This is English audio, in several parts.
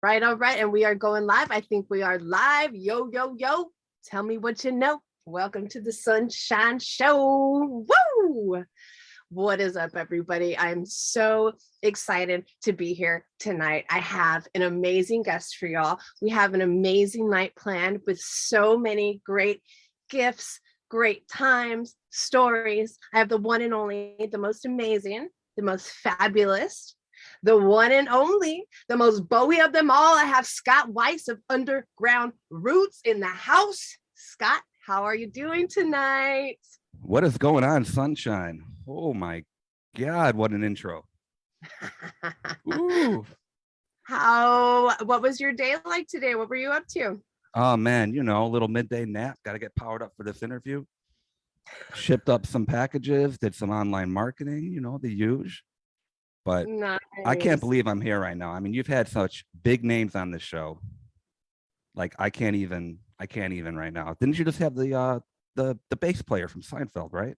Right, all right. And we are going live. I think we are live. Yo, yo, yo. Tell me what you know. Welcome to the Sunshine Show. Woo! What is up, everybody? I'm so excited to be here tonight. I have an amazing guest for y'all. We have an amazing night planned with so many great gifts, great times, stories. I have the one and only, the most amazing, the most fabulous, the one and only, the most Bowie of them all. I have Scott Weiss of Underground Roots in the house. Scott, how are you doing tonight? What is going on, Sunshine? Oh my God, what an intro. Ooh. What was your day like today? What were you up to? Oh man, a little midday nap. Got to get powered up for this interview. Shipped up some packages, did some online marketing, the huge. But Nice. I can't believe I'm here right now. I mean, you've had such big names on this show. Like I can't even right now. Didn't you just have the bass player from Seinfeld, right?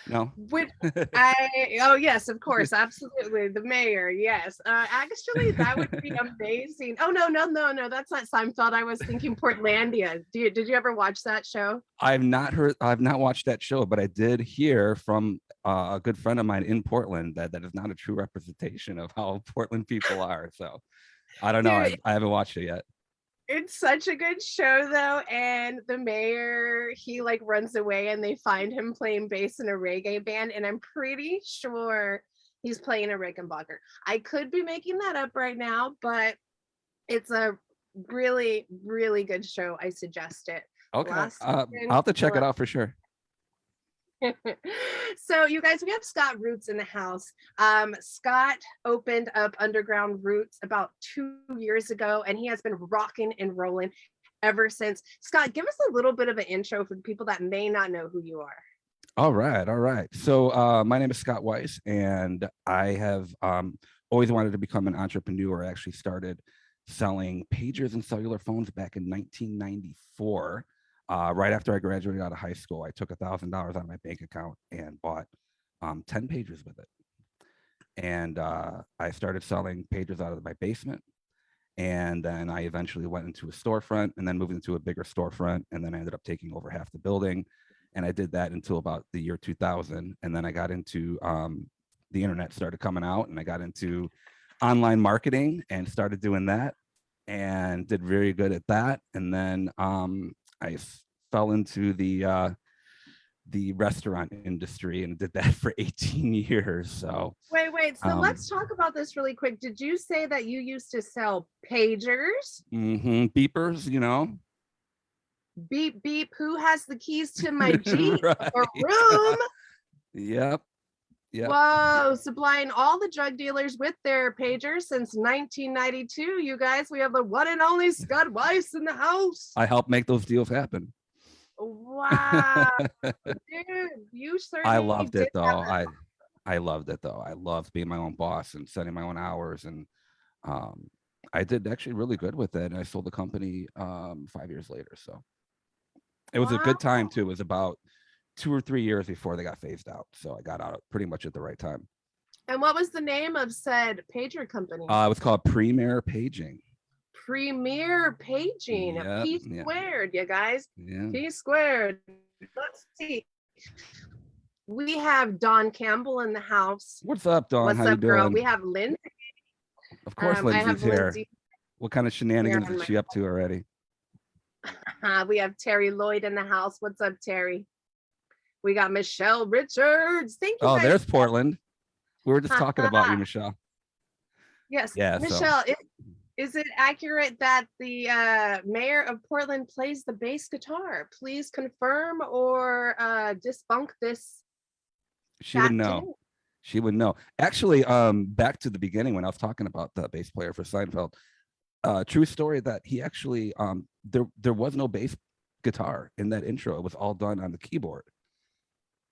No. Oh yes, of course, absolutely, the mayor. Yes, actually, that would be amazing. Oh no, that's not Seinfeld. I was thinking Portlandia. Did you ever watch that show? I've not watched that show, but I did hear from a good friend of mine in Portland that is not a true representation of how Portland people are. So I don't know. Dude, I haven't watched it yet. it's such a good show though, and the mayor, he like runs away and they find him playing bass in a reggae band, and I'm pretty sure he's playing a Rickenbacker. I could be making that up right now, but it's a really, really good show. I suggest it. Okay. I'll have to check it out for sure. So you guys, we have Scott Roots in the house. Scott opened up Underground Roots about 2 years ago, and he has been rocking and rolling ever since. Scott, give us a little bit of an intro for the people that may not know who you are. All right. So my name is Scott Weiss, and I have always wanted to become an entrepreneur. I actually started selling pagers and cellular phones back in 1994. Right after I graduated out of high school, I took $1,000 out of my bank account and bought 10 pagers with it. And I started selling pagers out of my basement. And then I eventually went into a storefront and then moved into a bigger storefront. And then I ended up taking over half the building. And I did that until about the year 2000. And then I got into the internet started coming out, and I got into online marketing and started doing that and did very good at that. And then I fell into the restaurant industry and did that for 18 years. So wait. So let's talk about this really quick. Did you say that you used to sell pagers? Beepers, Beep, beep. Who has the keys to my Jeep right. or room? Yep. Whoa, supplying all the drug dealers with their pagers since 1992. You guys, we have the one and only Scott Weiss in the house. I helped make those deals happen. Wow. Dude, you certainly I loved it though. That. I loved it though. I loved being my own boss and setting my own hours, and I did actually really good with it. And I sold the company 5 years later. So it was a good time too. It was about 2 or 3 years before they got phased out. So I got out pretty much at the right time. And what was the name of said pager company? It was called Premier Paging. Premier Paging. Yep, P squared, you guys. Yeah. P squared. Let's see. We have Dawn Campbell in the house. What's up, Dawn? What's How up, you doing? girl? We have Lindsay. Of course, Lindsay's here. Lindsay. What kind of shenanigans is she up to already? We have Terry Lloyd in the house. What's up, Terry? We got Michelle Richards. Thank you. Oh, there's Portland. We were just talking about you, Michelle. Yes. Yeah. Michelle, is it accurate that the mayor of Portland plays the bass guitar? Please confirm or debunk this. She would know. She would know. Actually, back to the beginning when I was talking about the bass player for Seinfeld. True story that he actually there was no bass guitar in that intro. It was all done on the keyboard.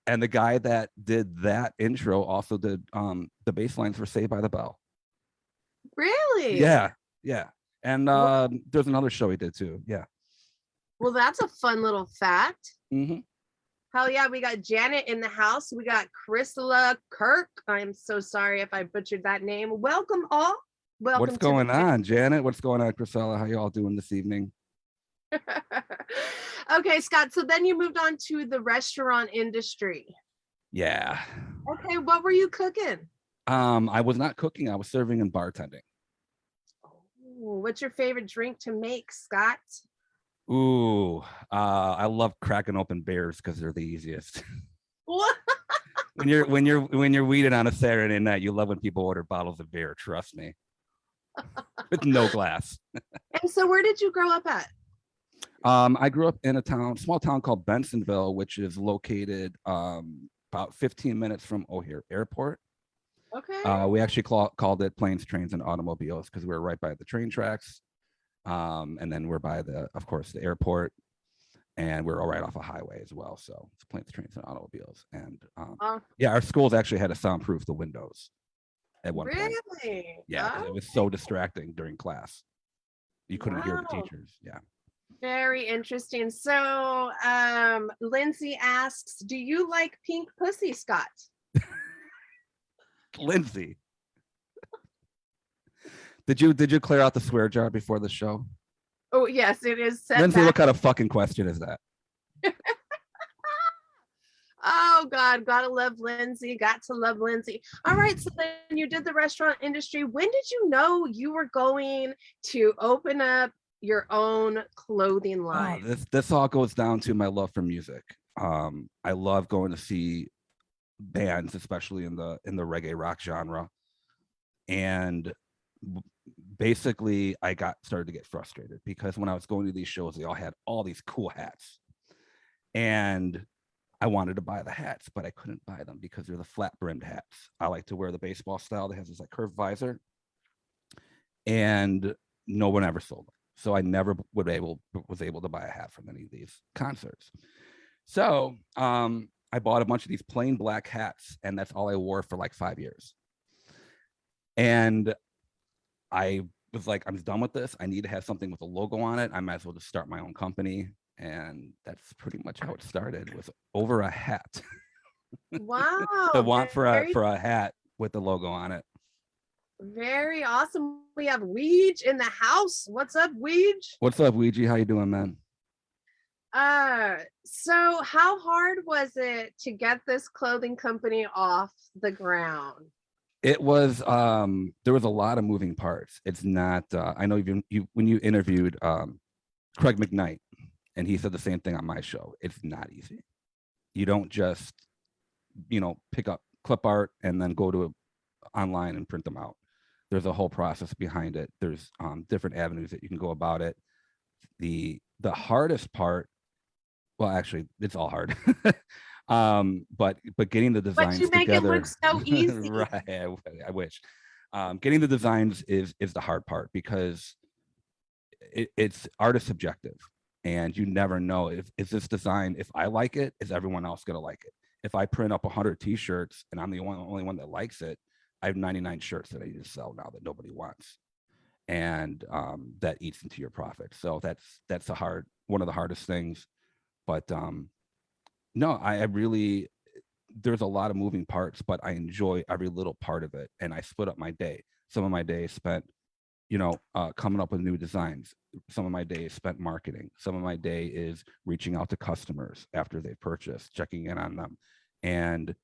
And the guy that did that intro also did the bass lines for Saved by the Bell. Really? Yeah. And there's another show he did too. Yeah. Well, that's a fun little fact. Mm-hmm. Hell yeah, we got Janet in the house. We got Chrysla Kirk. I'm so sorry if I butchered that name. Welcome all. What's Welcome to going the on, Janet? What's going on, Priscilla? How you all doing this evening? Okay, Scott. So then you moved on to the restaurant industry. Yeah. Okay, what were you cooking? I was not cooking, I was serving and bartending. Ooh, what's your favorite drink to make, Scott? Ooh, I love cracking open beers because they're the easiest. What? When you're weeding on a Saturday night, you love when people order bottles of beer. Trust me, with no glass. And so where did you grow up at? I grew up in a small town called Bensonville, which is located about 15 minutes from O'Hare Airport. Okay. We actually called it Planes, Trains, and Automobiles because we were right by the train tracks. And then we're by of course, the airport, and we're all right off a highway as well. So it's Planes, Trains, and Automobiles. And yeah, our schools actually had to soundproof the windows at one point. Really? Yeah, 'cause it was so distracting during class. You couldn't hear the Wow. teachers. Yeah. Very interesting. So Lindsay asks, do you like pink pussy, Scott? Lindsay, did you clear out the swear jar before the show? Oh, yes, it is set Lindsay, back. what kind of fucking question is that? Oh God, gotta love Lindsay, got to love Lindsay. All right, so then you did the restaurant industry. When did you know you were going to open up your own clothing Oh, line? this all goes down to my love for music. I love going to see bands, especially in the reggae rock genre. And basically I started to get frustrated because when I was going to these shows, they all had all these cool hats. And I wanted to buy the hats, but I couldn't buy them because they're the flat brimmed hats. I like to wear the baseball style that has this like curved visor. And no one ever sold them. So I never was able to buy a hat from any of these concerts. So I bought a bunch of these plain black hats, and that's all I wore for like 5 years. And I was like, I'm done with this. I need to have something with a logo on it. I might as well just start my own company. And that's pretty much how it started, was over a hat. Wow. The want for a hat with the logo on it. Very awesome. We have Weege in the house. What's up, Weege? What's up, Ouija? How you doing, man? So how hard was it to get this clothing company off the ground? It was there was a lot of moving parts. It's not I know you when you interviewed Craig McKnight, and he said the same thing on my show. It's not easy. You don't just pick up clip art and then go to online and print them out. There's a whole process behind it. There's different avenues that you can go about it. The hardest part, well, actually, it's all hard. But getting the designs But you make together, it look so easy. right? I wish. Getting the designs is the hard part because it's art is subjective, and you never know if this design, if I like it, is everyone else gonna like it? If I print up 100 T-shirts and I'm the only one that likes it, I have 99 shirts that I need to sell now that nobody wants, and that eats into your profit. So that's one of the hardest things. But no, I really, there's a lot of moving parts, but I enjoy every little part of it, and I split up my day. Some of my day is spent coming up with new designs. Some of my day is spent marketing. Some of my day is reaching out to customers after they've purchased, checking in on them. And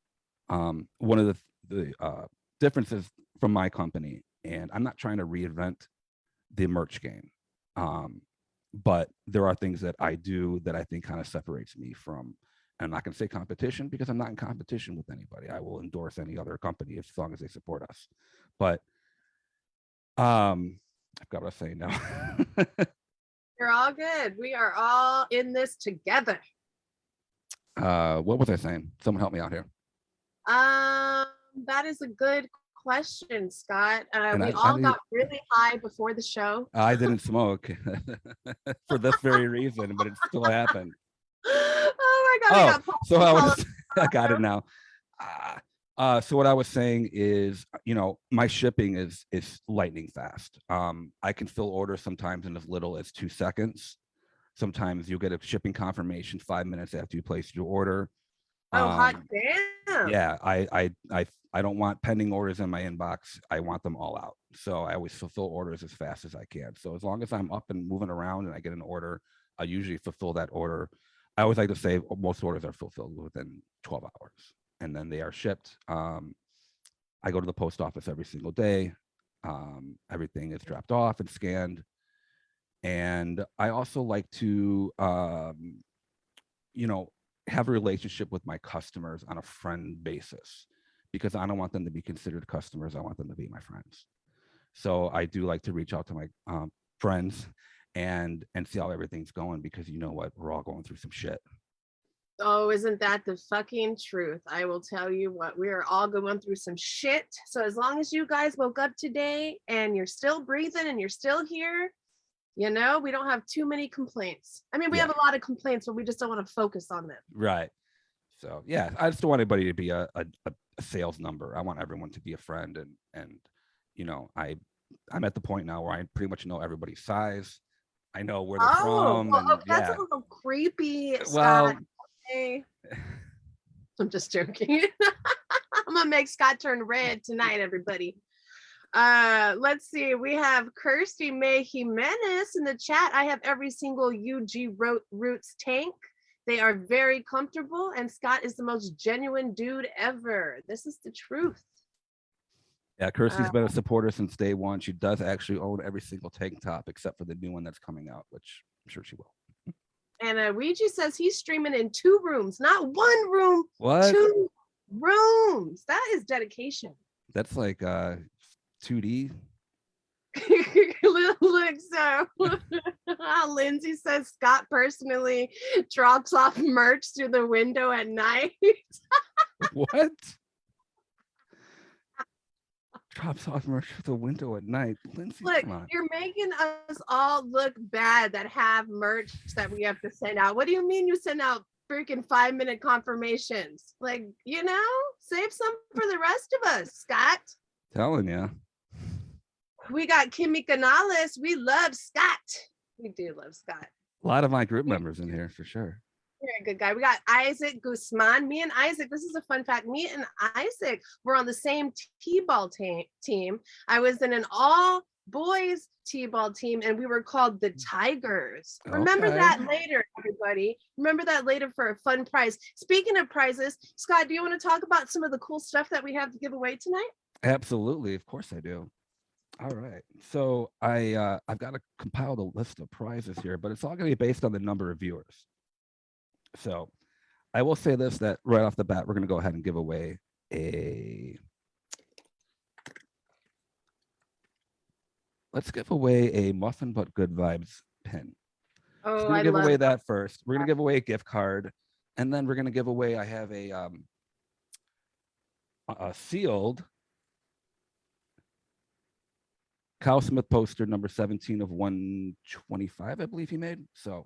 one of the differences from my company, and I'm not trying to reinvent the merch game, but there are things that I do that I think kind of separates me from, and I'm not going to say competition because I'm not in competition with anybody. I will endorse any other company as long as they support us. But I've got what I'm saying now. You're all good. We are all in this together. What was I saying? Someone help me out here. That is a good question, Scott. And we all got really high before the show. I didn't smoke for this very reason, but it still happened. Oh my God. Oh, so I got it now. So what I was saying is, my shipping is lightning fast. I can fill orders sometimes in as little as 2 seconds. Sometimes you'll get a shipping confirmation 5 minutes after you place your order. Oh, hot Yeah, I don't want pending orders in my inbox. I want them all out. So I always fulfill orders as fast as I can. So as long as I'm up and moving around and I get an order, I usually fulfill that order. I always like to say most orders are fulfilled within 12 hours, and then they are shipped. I go to the post office every single day. Everything is dropped off and scanned. And I also like to, you know, have a relationship with my customers on a friend basis, because I don't want them to be considered customers. I want them to be my friends. So I do like to reach out to my friends and see how everything's going, because you know what, we're all going through some shit. Oh, isn't that the fucking truth? I will tell you what, we are all going through some shit. So as long as you guys woke up today and you're still breathing and you're still here, you know, we don't have too many complaints. I mean, we Yeah. have a lot of complaints, but we just don't want to focus on them. Right. So yeah, I just don't want anybody to be a sales number. I want everyone to be a friend, and you know, I'm at the point now where I pretty much know everybody's size. I know where they're Oh, from, well, and that's a yeah. little creepy, Well, Scott. Hey. I'm just joking. I'm gonna make Scott turn red tonight, everybody. Let's see. We have Kirsty May Jimenez in the chat. I have every single UG Roots tank. They are very comfortable, and Scott is the most genuine dude ever. This is the truth. yeah, Kirsty's been a supporter since day one. She does actually own every single tank top except for the new one that's coming out, which I'm sure she will. And Ouija says he's streaming in 2 rooms, not 1 room, What? 2 rooms. That is dedication. That's like 2D. Look, so Lindsay says Scott personally drops off merch through the window at night. What? Drops off merch through the window at night. Lindsay, Look, come on. you're making us all look bad that have merch that we have to send out. What do you mean you send out freaking 5-minute confirmations? Like, you know, save some for the rest of us, Scott. Telling you. We got Kimmy Canales. We love Scott. We do love Scott. A lot of my group members in here for sure. You're a good guy. We got Isaac Guzman. Me and Isaac, this is a fun fact. Me and Isaac were on the same T-ball team. I was in an all boys T-ball team, and we were called the Tigers. Remember that later, everybody. Remember that later for a fun prize. Speaking of prizes, Scott, do you want to talk about some of the cool stuff that we have to give away tonight? Absolutely. Of course I do. All right. So I've got to compile the list of prizes here, but it's all going to be based on the number of viewers. So I will say this, that right off the bat, we're going to go ahead and give away let's give away a Muffin But Good Vibes pin. Oh, so we're going to give away that first. We're going to give away a gift card, and then we're going to give away, I have a sealed Kyle Smith poster number 17 of 125, I believe he made. So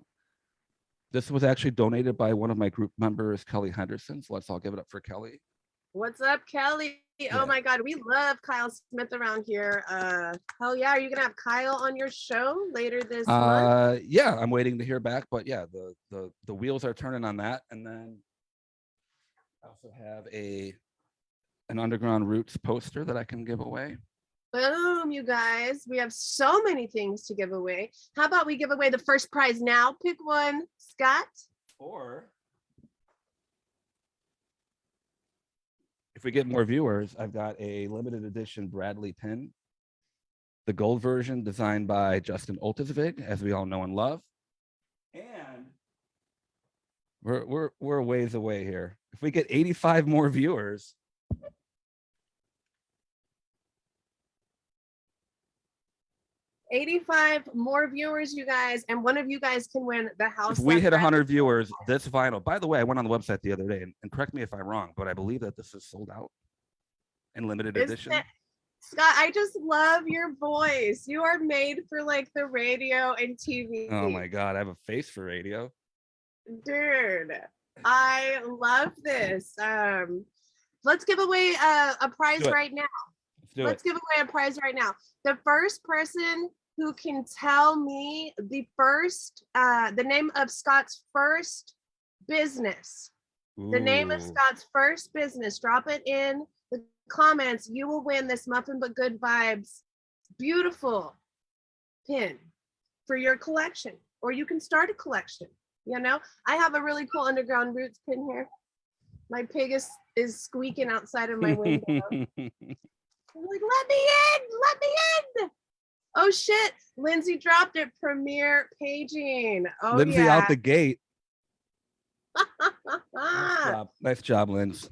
this was actually donated by one of my group members, Kelly Henderson. So let's all give it up for Kelly. What's up, Kelly? Yeah. Oh my God, we love Kyle Smith around here. Hell yeah, are you gonna have Kyle on your show later this month? Yeah, I'm waiting to hear back, but yeah, the wheels are turning on that. And then I also have an Underground Roots poster that I can give away. Boom, you guys. We have so many things to give away. How about we give away the first prize now? Pick one, Scott. Or if we get more viewers, I've got a limited edition Bradley pin. The gold version designed by Justin Oltesvig, as we all know and love. And we're a ways away here. If we get 85 more viewers, 85 more viewers, you guys, and one of you guys can win the house. If we hit 100 viewers, this vinyl. By the way, I went on the website the other day, and correct me if I'm wrong, but I believe that this is sold out in limited edition. Scott, I just love your voice. You are made for like the radio and TV. Oh my God, I have a face for radio. Dude, I love this. Let's give away a prize right now. Let's give away a prize right now. The first person who can tell me the name of Scott's first business The name of Ooh. Scott's first business. Drop it in the comments. You will win this Muffin But Good Vibes beautiful pin for your collection, or you can start a collection. You know, I have a really cool Underground Roots pin here. My pig is squeaking outside of my window. I'm like, let me in, let me in. Oh shit, Lindsay dropped it. Premier paging. Oh Lindsay out yeah. the gate. Nice job, Linz.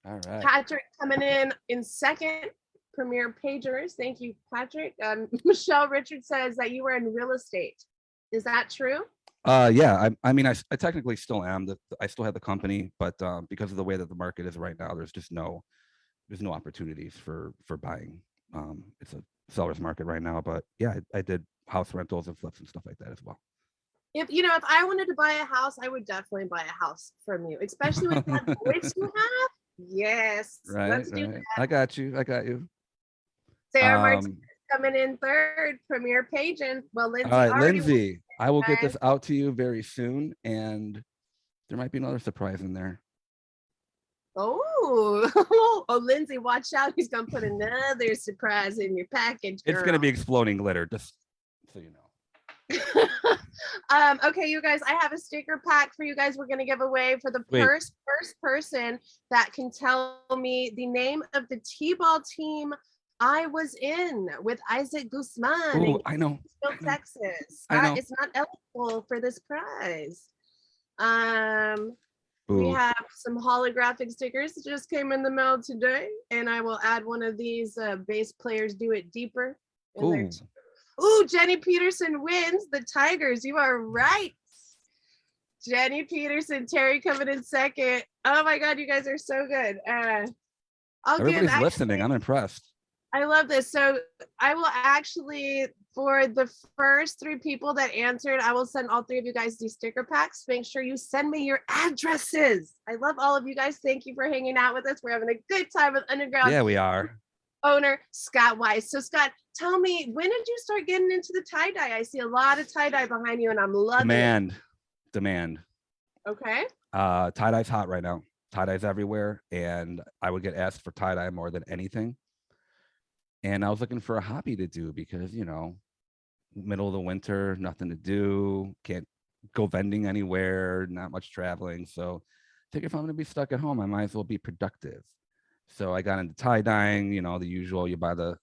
All right. Patrick coming in second. Premier pagers. Thank you, Patrick. Michelle Richard says that you were in real estate. Is that true? Yeah, I mean, I technically still am. I still have the company, but because of the way that the market is right now, there's no opportunities for buying. It's a seller's market right now, but yeah, I did house rentals and flips and stuff like that as well. If I wanted to buy a house, I would definitely buy a house from you, especially with that voice you have. Yes, Right, let's do right. that. I got you. Sarah Martinez coming in third. Premier Pagin. Well, Lindsay. All right, already Lindsay, I will get guys. this out to you very soon, and there might be another surprise in there. Oh, oh, Lindsay, watch out! He's gonna put another surprise in your package. Girl. It's gonna be exploding glitter, just so you know. Okay, you guys, I have a sticker pack for you guys. We're gonna give away for the first person that can tell me the name of the T-ball team I was in with Isaac Guzman in I know. Texas. I know. It's not eligible for this prize. Ooh. We have some holographic stickers that just came in the mail today, and I will add one of these bass players do it deeper. Ooh, Jenny Peterson wins the Tigers. You are right. Jenny Peterson, Terry coming in second. Oh my God, you guys are so good. Everybody's listening. I'm impressed. I love this. So I will actually, for the first 3 people that answered, I will send all 3 of you guys these sticker packs. Make sure you send me your addresses. I love all of you guys. Thank you for hanging out with us. We're having a good time with Underground. Yeah, we are. Owner Scott Weiss. So Scott, tell me, when did you start getting into the tie-dye? I see a lot of tie-dye behind you and I'm loving it. Demand. Okay. Tie-dye's hot right now. Tie-dye's everywhere, and I would get asked for tie-dye more than anything. And I was looking for a hobby to do because, middle of the winter, nothing to do, can't go vending anywhere, not much traveling. So I think if I'm going to be stuck at home, I might as well be productive. So I got into tie dyeing, the usual. You buy the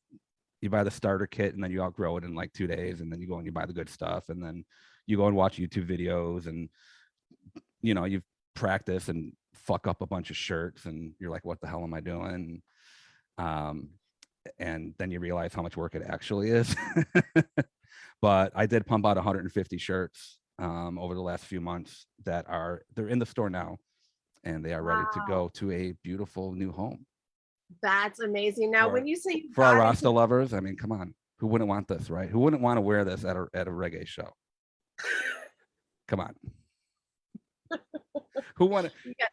starter kit and then you outgrow it in like 2 days, and then you go and you buy the good stuff, and then you go and watch YouTube videos, and you practice and fuck up a bunch of shirts, and you're like, what the hell am I doing? And then you realize how much work it actually is. But I did pump out 150 shirts over the last few months they're in the store now, and they are ready to go to a beautiful new home. That's amazing. Now, when you say for our Rasta lovers, I mean, come on, who wouldn't want this, right? Who wouldn't want to wear this at a reggae show? Come on. Who wouldn't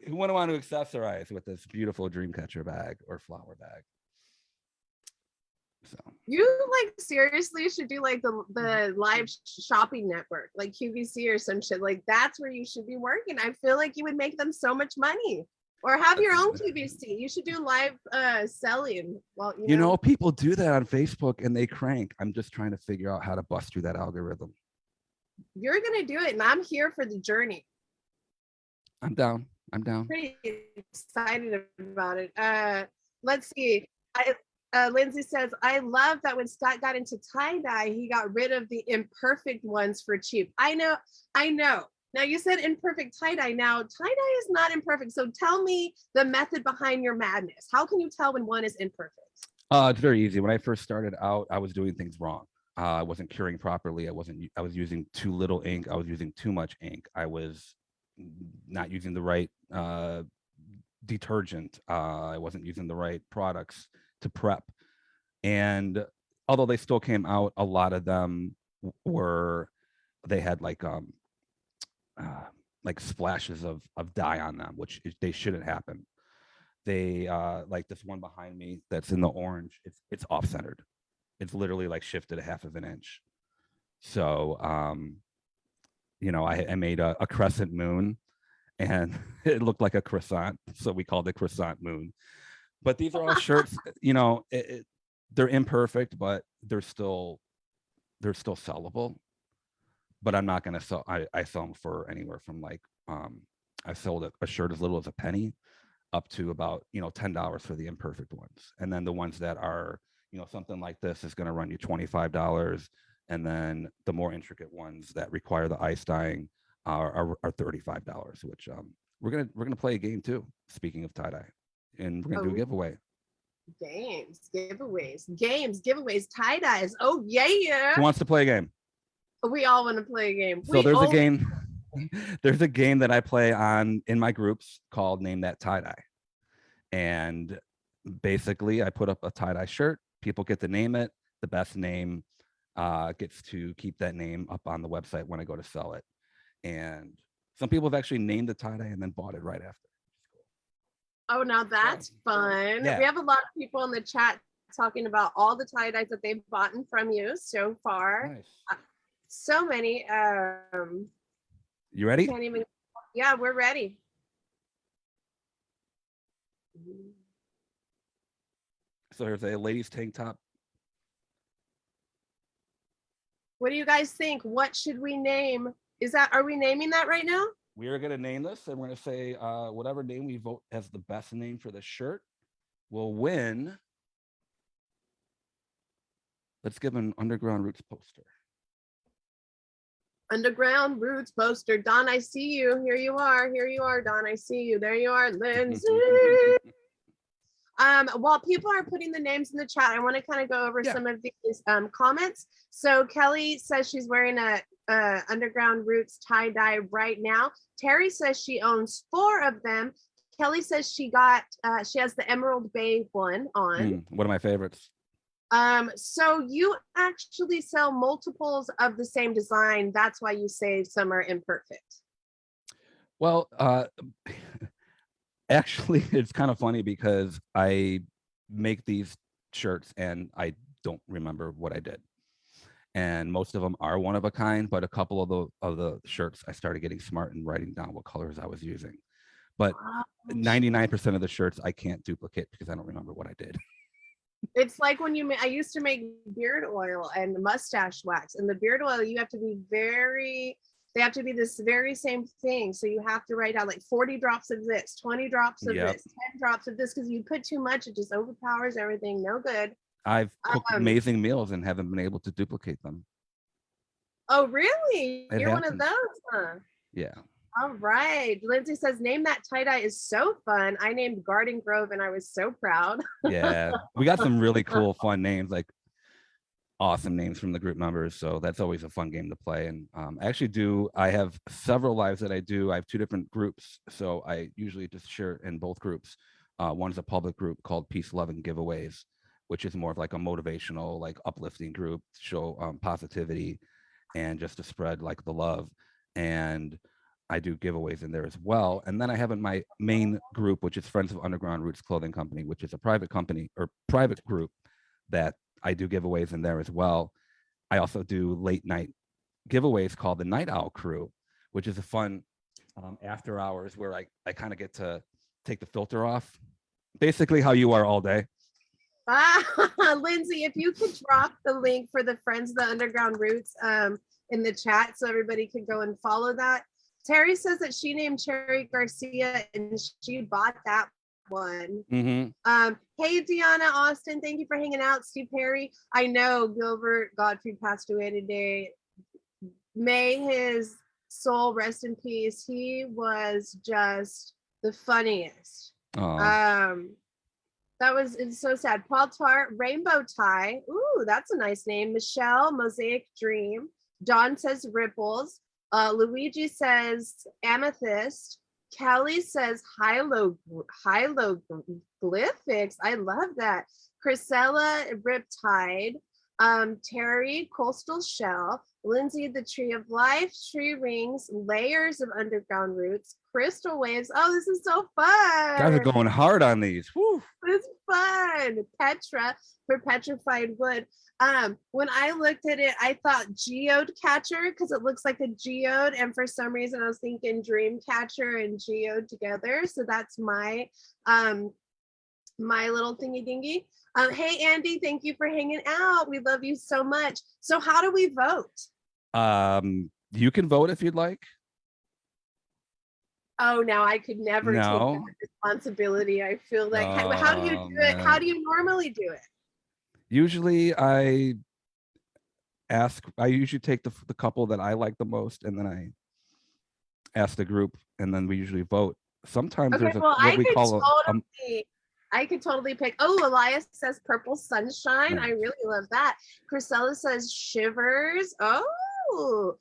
want to accessorize with this beautiful Dreamcatcher bag or flower bag? So you seriously should do the live shopping network, like QVC or some shit. Like that's where you should be working. I feel like you would make them so much money. Or have your own QVC. You should do live selling. Well, people do that on Facebook and they crank. I'm just trying to figure out how to bust through that algorithm. You're gonna do it, and I'm here for the journey. I'm down. Pretty excited about it. Let's see. Lindsay says, I love that when Scott got into tie-dye, he got rid of the imperfect ones for cheap. I know. Now you said imperfect tie-dye. Now tie-dye is not imperfect. So tell me the method behind your madness. How can you tell when one is imperfect? It's very easy. When I first started out, I was doing things wrong. I wasn't curing properly. I was using too little ink. I was using too much ink. I was not using the right detergent. I wasn't using the right products to prep. And although they still came out, a lot of them they had like splashes of dye on them, which they shouldn't happen. They like this one behind me that's in the orange, it's off-centered. It's literally like shifted a half of an inch. So I made a crescent moon, and it looked like a croissant, so we called it Croissant Moon. But these are all shirts, you know, they're imperfect, but they're still sellable. But I'm not going to sell. I sell them for anywhere from like I sold a shirt as little as a penny up to about, you know, $10 for the imperfect ones, and then the ones that are, you know, something like this is going to run you $25, and then the more intricate ones that require the ice dyeing are $35, which we're gonna play a game too, speaking of tie-dye, and we're gonna do a giveaway. Giveaways, tie-dyes. Oh yeah. Who wants to play a game? We all want to play a game. So there's a game. There's a game that I play in my groups called Name That Tie-Dye. And basically I put up a tie-dye shirt. People get to name it. The best name gets to keep that name up on the website when I go to sell it. And some people have actually named the tie-dye and then bought it right after. Oh, now that's fun. Yeah. We have a lot of people in the chat talking about all the tie-dyes that they've bought from you so far. Nice. So many. You ready? Can't even. Yeah, we're ready. So here's a ladies tank top. What do you guys think? What should we name? Are we naming that right now? We are going to name this, and we're going to say whatever name we vote as the best name for the shirt will win. Let's give an Underground Roots poster. Underground Roots poster. Don, I see you. Here you are. Here you are, Don. I see you. There you are, Lindsay. While people are putting the names in the chat, I want to kind of go over some of these comments. So Kelly says she's wearing a Underground Roots tie-dye right now. Terry says she owns 4 of them. Kelly says she has the Emerald Bay one on. One of my favorites. So you actually sell multiples of the same design. That's why you say some are imperfect. Well, actually, it's kind of funny because I make these shirts and I don't remember what I did. And most of them are one of a kind, but a couple of the shirts I started getting smart and writing down what colors I was using. But 99% of the shirts I can't duplicate because I don't remember what I did. It's like when I used to make beard oil and mustache wax, and the beard oil, you have to be they have to be this very same thing. So you have to write out like 40 drops of this, 20 drops of this, 10 drops of this, because you put too much, it just overpowers everything. No good. I've cooked amazing meals and haven't been able to duplicate them. Oh, really? It You're happens. one of those, huh? Yeah. All right. Lindsay says, name that tie-dye is so fun. I named Garden Grove and I was so proud. Yeah. We got some really cool, fun names, like awesome names from the group members. So that's always a fun game to play. And I have several lives that I do. I have 2 different groups. So I usually just share in both groups. One's a public group called Peace, Love, and Giveaways, which is more of like a motivational, like uplifting group to show positivity and just to spread like the love. And I do giveaways in there as well. And then I have in my main group, which is Friends of Underground Roots Clothing Company, which is a private company or private group that I do giveaways in there as well. I also do late night giveaways called the Night Owl Crew, which is a fun after hours where I kind of get to take the filter off. Basically how you are all day. Lindsay, if you could drop the link for the Friends of the Underground Roots in the chat so everybody could go and follow that. Terry says that she named Cherry Garcia and she bought that one. Mm-hmm. Hey, Deanna Austin, thank you for hanging out. Steve Perry, I know Gilbert Gottfried passed away today. May his soul rest in peace. He was just the funniest. It's so sad. Paul Tart, Rainbow Tie. Ooh, that's a nice name. Michelle, Mosaic Dream. Dawn says Ripples. Luigi says Amethyst. Kelly says hieroglyphics. I love that. Chrisella, Riptide. Terry, Coastal Shell. Lindsay, the Tree of Life. Tree Rings. Layers of Underground Roots. crystal waves. Oh, this is so Guys are fun. going hard on these. Woo. It's fun. Petra for petrified wood. When I looked at it, I thought geode catcher because it looks like a geode, and for some reason I was thinking dream catcher and geode together. So that's my my little thingy dingy. Hey Andy, thank you for hanging out. We love you so much. So how do we vote? You can vote if you'd like. Oh, now I could never take No. that responsibility. I feel like, how do you do it? Man. How do you normally do it? Usually I usually take the couple that I like the most, and then I ask the group, and then we usually vote. Sometimes Okay, there's well, what we call I could totally pick. Oh, Elias says purple sunshine. Nice. I really love that. Priscilla says shivers. Oh,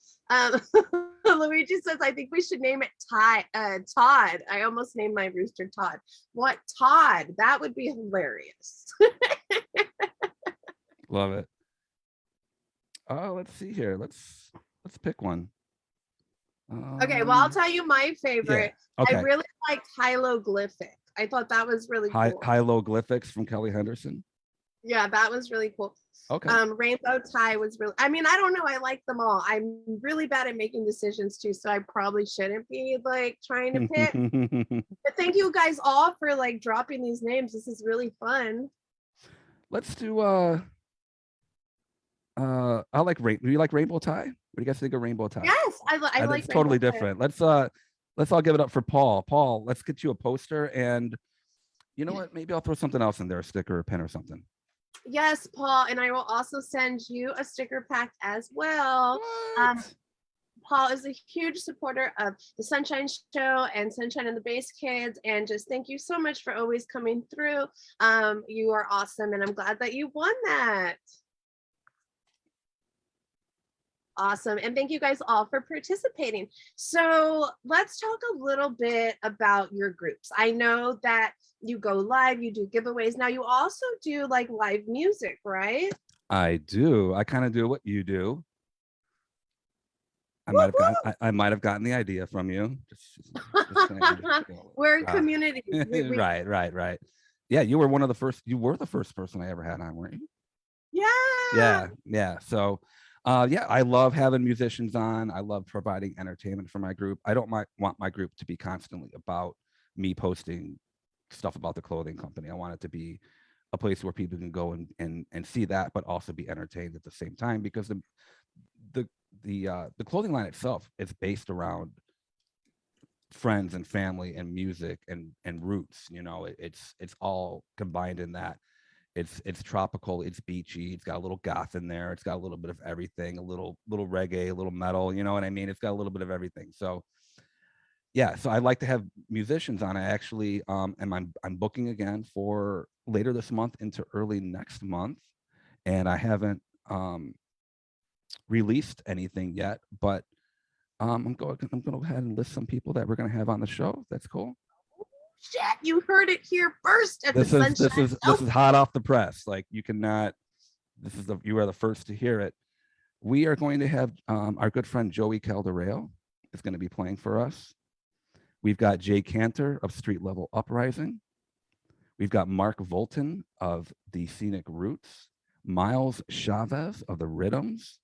Luigi says I think we should name it Todd. I almost named my rooster Todd. What Todd? That would be hilarious. Love it. Oh, let's see here. Let's pick one. Okay, well, I'll tell you my favorite. Yeah. Okay. I really liked hieroglyphic. I thought that was really cool. Hieroglyphics from Kelly Henderson. Yeah, that was really cool. Okay. Rainbow tie was really, I mean, I don't know, I like them all. I'm really bad at making decisions too, so I probably shouldn't be like trying to pick. But thank you guys all for like dropping these names. This is really fun. Let's do I like do you like rainbow tie? What do you guys think of rainbow tie? Yes, I like it's totally different. Let's all give it up for Paul. Paul, let's get you a poster, and you know what? Maybe I'll throw something else in there, a sticker or a pen or something. Yes, Paul, and I will also send you a sticker pack as well. Paul is a huge supporter of the Sunshine Show and Sunshine and the Bass Kids, and just thank you so much for always coming through. You are awesome, and I'm glad that you won that. Awesome. And thank you guys all for participating. So let's talk a little bit about your groups. I know that you go live, you do giveaways. Now you also do like live music, right? I do. I kind of do what you do. I might have gotten the idea from you. We're a community. Right. Yeah, you were the first person I ever had on, weren't you? Yeah. So I love having musicians on. I love providing entertainment for my group. I don't want my group to be constantly about me posting stuff about the clothing company. I want it to be a place where people can go and see that, but also be entertained at the same time, because the clothing line itself is based around friends and family and music and roots. You know, it's all combined in that. It's tropical, it's beachy, it's got a little goth in there, it's got a little bit of everything, a little reggae, a little metal, you know what I mean? It's got a little bit of everything. So yeah, so I like to have musicians on. I actually I'm booking again for later this month into early next month, and I haven't released anything yet, but I'm going to go ahead and list some people that we're going to have on the show. That's cool. Shit, you heard it here first at this the is this is hot off the press. Like, you cannot, you are the first to hear it. We are going to have our good friend Joey Caldereo is going to be playing for us. We've got Jay Cantor of Street Level Uprising. We've got Mark Volton of the Scenic Roots, Miles Chavez of the Rhythms.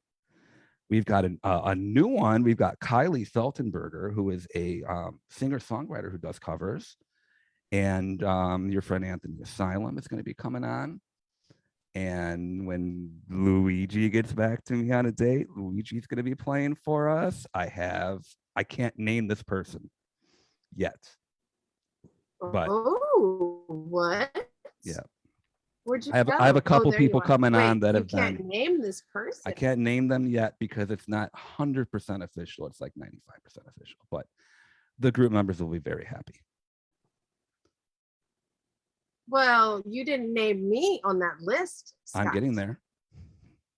We've got a new one. We've got Kylie Feltenberger, who is a singer-songwriter who does covers. And your friend Anthony Asylum is going to be coming on. And when Luigi gets back to me on a date, Luigi's going to be playing for us. I can't name this person yet. But what? Yeah. Where'd you I have a couple people coming on that have been. You can't name this person. I can't name them yet because it's not 100% official. It's like 95% official. But the group members will be very happy. Well, you didn't name me on that list, Scott. I'm getting there.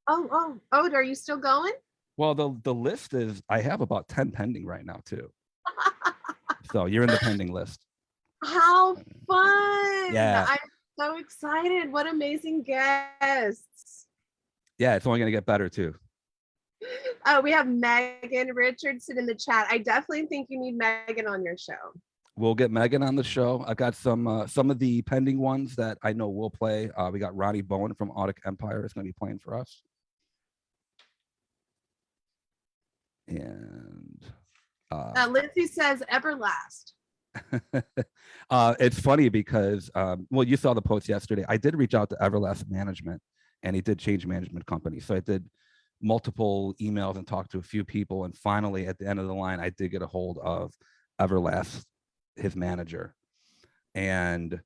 Oh, are you still going? Well, the list is, I have about 10 pending right now too. So you're in the pending list. How fun. Yeah. I'm so excited. What amazing guests. Yeah, it's only going to get better too. Oh, we have Megan Richardson in the chat. I definitely think you need Megan on your show. We'll get Megan on the show. I got some of the pending ones that I know will play. We got Ronnie Bowen from Audic Empire is going to be playing for us. And Lindsay says Everlast. It's funny because, well, you saw the post yesterday. I did reach out to Everlast Management, and he did change management company. So I did multiple emails and talked to a few people. And finally, at the end of the line, I did get a hold of Everlast, his manager. And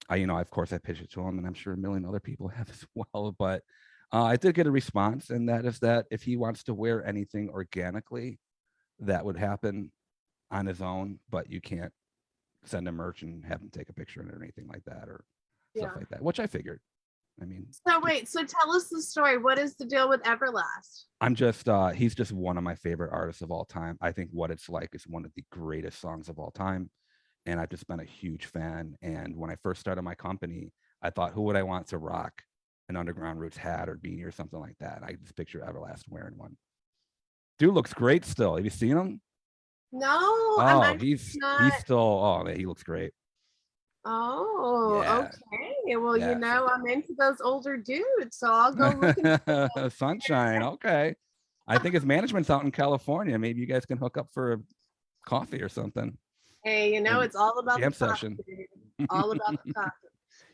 of course, I pitched it to him, and I'm sure a million other people have as well. But I did get a response, and that is that if he wants to wear anything organically, that would happen on his own, but you can't send him merch and have him take a picture or anything like that or stuff like that, which I figured. I mean, so wait, so tell us the story. What is the deal with Everlast? I'm just he's just one of my favorite artists of all time. I think What It's Like is one of the greatest songs of all time, and I've just been a huge fan. And when I first started my company, I thought, who would I want to rock an Underground Roots hat or beanie or something like that? I just picture Everlast wearing one. Dude looks great still. Have you seen him? No, he's still, oh man, he looks great. Oh, yeah. Okay. Well, I'm into those older dudes, so I'll go look into Sunshine. Okay. I think his management's out in California. Maybe you guys can hook up for a coffee or something. Hey, it's all about jam the coffee, session. All about the coffee.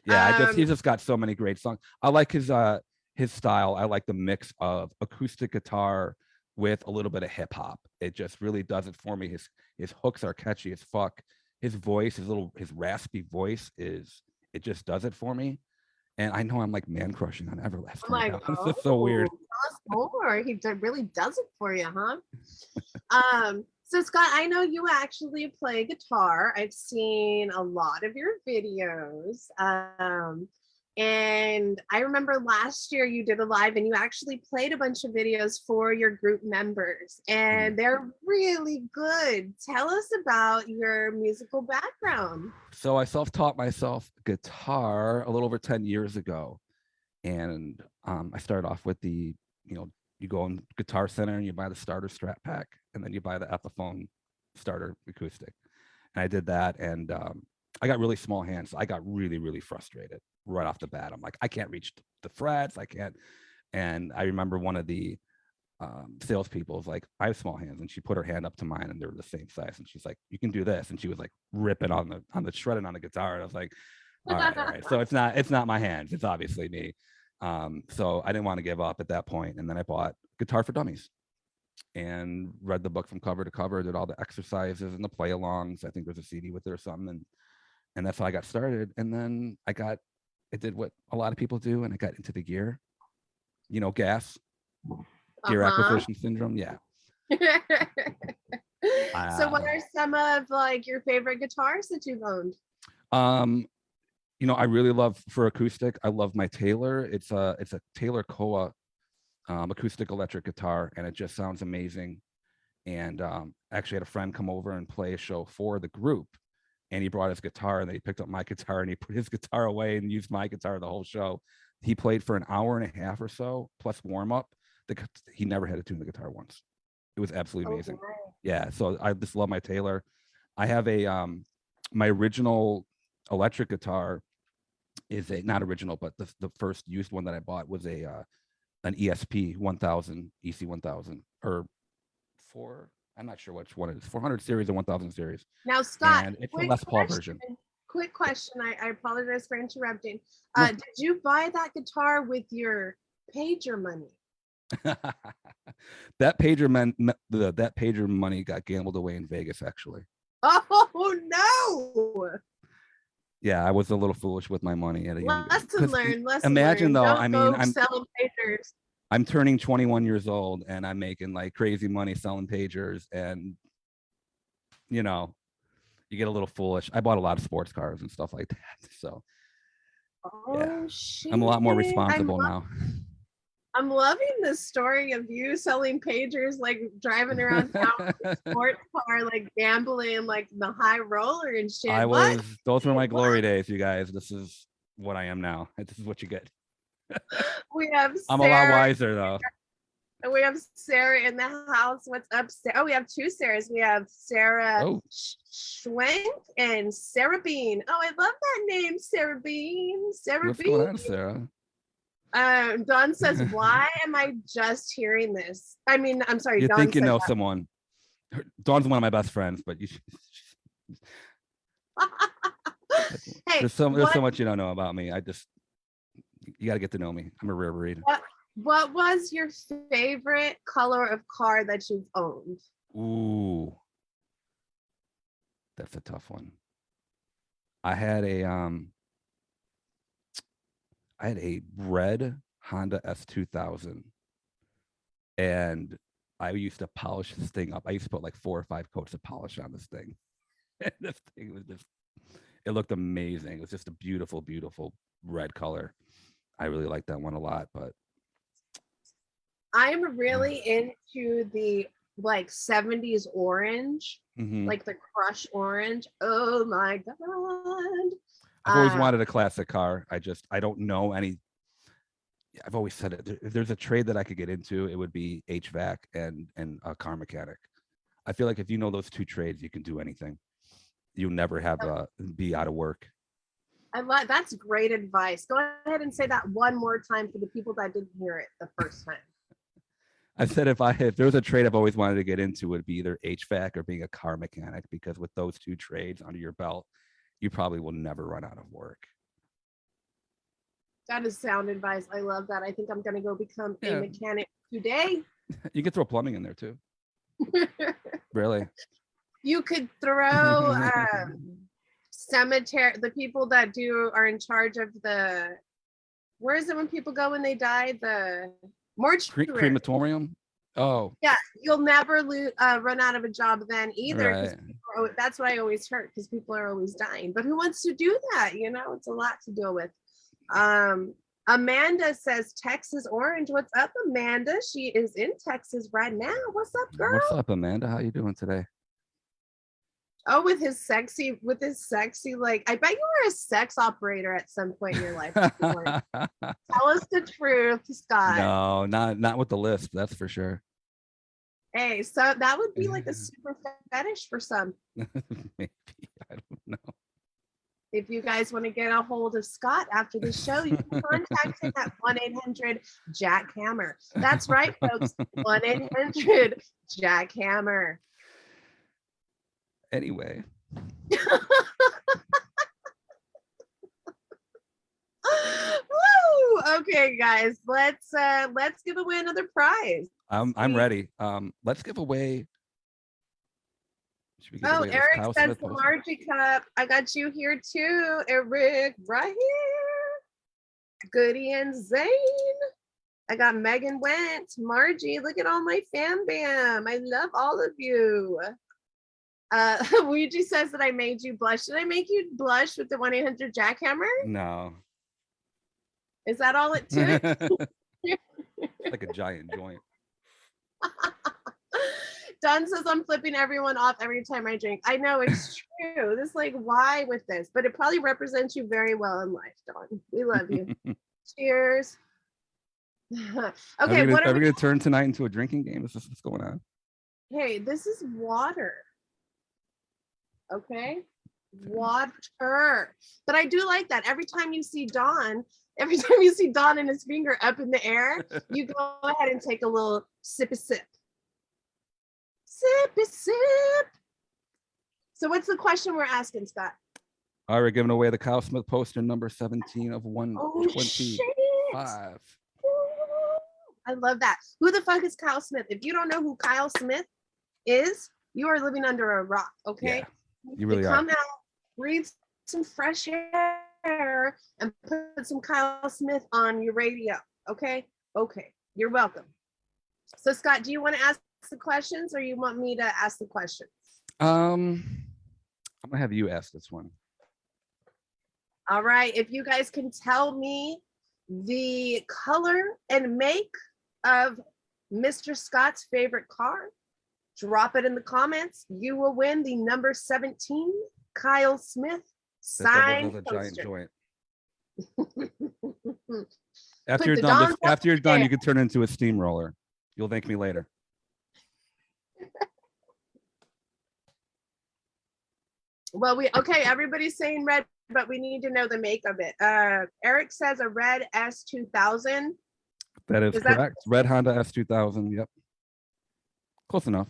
Yeah, he's just got so many great songs. I like his style. I like the mix of acoustic guitar with a little bit of hip hop. It just really does it for me. His hooks are catchy as fuck. His voice, his raspy voice it just does it for me. And I know I'm like man crushing on Everlast right now. This is so weird. Tell us more. He really does it for you, huh? So Scott, I know you actually play guitar. I've seen a lot of your videos. And I remember last year you did a live and you actually played a bunch of videos for your group members, and they're really good. Tell us about your musical background. So I self-taught myself guitar a little over 10 years ago. And I started off with you go in Guitar Center and you buy the starter Strat pack, and then you buy the Epiphone starter acoustic. And I did that, and I got really small hands. So I got really, really frustrated right off the bat. I'm like, I can't reach the frets. I can't. And I remember one of the salespeople was like, I have small hands, and she put her hand up to mine, and they were the same size. And she's like, you can do this. And she was like ripping on the shredding on the guitar. And I was like, all right. So it's not my hands. It's obviously me. So I didn't want to give up at that point. And then I bought Guitar for Dummies and read the book from cover to cover, did all the exercises and the play alongs. I think there's a CD with it or something. And that's how I got started. And then I did what a lot of people do, and I got into the gear, gas, gear acquisition syndrome. Yeah. So what are some of like your favorite guitars that you've owned? I really love, for acoustic, I love my Taylor. It's a Taylor Koa acoustic electric guitar, and it just sounds amazing. And actually had a friend come over and play a show for the group, and he brought his guitar, and they picked up my guitar, and he put his guitar away and used my guitar the whole show. He played for an hour and a half or so plus warm up. He never had to tune the guitar once. It was absolutely amazing. Yeah, so I just love my Taylor. I have my original electric guitar is not original, but the first used one that I bought was an ESP 1000, EC 1000, or I'm not sure which one it is, 400 series or 1000 series. Now, Scott, and it's a Les Paul version. Quick question. I apologize for interrupting. Did you buy that guitar with your pager money? That pager money got gambled away in Vegas, actually. Oh no! Yeah, I was a little foolish with my money at a young age. Lesson learned. Imagine though, I mean, I'm selling pagers. I'm turning 21 years old, and I'm making like crazy money selling pagers, and you get a little foolish. I bought a lot of sports cars and stuff like that, so yeah, shit. I'm a lot more responsible now. I'm loving the story of you selling pagers, like driving around town with a sports car, like gambling, like the high roller and shit. Those were my glory days, you guys. This is what I am now. This is what you get. We have I'm a lot wiser though. And we have Sarah in the house. What's up, Sarah? Oh, we have two Sarahs. We have Sarah Schwenk and Sarah Bean. Oh, I love that name, Sarah Bean. Sarah What's Bean. going on, Sarah? Dawn says, why am I just hearing this? I mean, I'm sorry. You Dawn think you know that. someone. Dawn's one of my best friends, but you hey, there's so much you don't know about me. You got to get to know me. I'm a rare breed. What was your favorite color of car that you've owned? Ooh, that's a tough one. I had a red Honda S2000, and I used to polish this thing up. I used to put like 4 or 5 coats of polish on this thing. And this thing was it looked amazing. It was just a beautiful, beautiful red color. I really like that one a lot, but I'm really into the like 70s orange, like the crush orange. Oh my God. I've always wanted a classic car. I don't know any. I've always said it. If there's a trade that I could get into, it would be HVAC and a car mechanic. I feel like if you know those 2 trades, you can do anything. You'll never have be out of work. That's great advice. Go ahead and say that one more time for the people that didn't hear it the first time. I said if there was a trade I've always wanted to get into, it would be either HVAC or being a car mechanic, because with those 2 trades under your belt, you probably will never run out of work. That is sound advice. I love that. I think I'm going to go become a mechanic today. You can throw plumbing in there too. Really? You could throw cemetery, the people that are in charge of where is it when people go when they die? The mortuary. Crematorium? Oh. Yeah, you'll never run out of a job then either. Right. That's what I always heard, because people are always dying. But who wants to do that? It's a lot to deal with. Amanda says Texas orange. What's up, Amanda? She is in Texas right now. What's up, girl? What's up, Amanda? How you doing today? Oh, with his sexy, like, I bet you were a sex operator at some point in your life. Tell us the truth, Scott. No, not with the list. That's for sure. Hey, so that would be like a super fetish for some. Maybe, I don't know. If you guys want to get a hold of Scott after the show, you can contact him at 1-800-JACK-HAMMER. That's right, folks. 1-800-JACK-HAMMER. Anyway. Woo! Okay, guys, let's give away another prize. I'm ready. Let's give away. Eric says the Margie Cup. I got you here too, Eric, right here. Goody and Zane. I got Megan Went, Margie. Look at all my fam bam. I love all of you. Ouija says that I made you blush. Did I make you blush with the 1-800-JACK-HAMMER? No. Is that all it took? Like a giant joint. Don says I'm flipping everyone off every time I drink. I know, it's true. This, like, why with this? But it probably represents you very well in life, Don. We love you. Cheers. Okay, are we gonna turn tonight into a drinking game? Is this what's going on? Hey, this is water. Okay, water. But I do like that. Every time you see Don and his finger up in the air, you go ahead and take a little sippy sip. Sippy sip. So what's the question we're asking, Scott? All right, we're giving away the Kyle Smith poster number 17 of 125. I love that. Who the fuck is Kyle Smith? If you don't know who Kyle Smith is, you are living under a rock, okay? Yeah, you really come out, breathe some fresh air, and put some Kyle Smith on your radio, okay? Okay, you're welcome. So Scott, do you want to ask the questions or you want me to ask the questions? I'm gonna have you ask this one. All right, if you guys can tell me the color and make of Mr. Scott's favorite car, drop it in the comments. You will win the number 17 Kyle Smith signed poster. After you're done, you can turn it into a steamroller. You'll thank me later. Well, everybody's saying red, but we need to know the make of it. Eric says a red S2000. That is correct. Red Honda S2000. Yep. Close enough.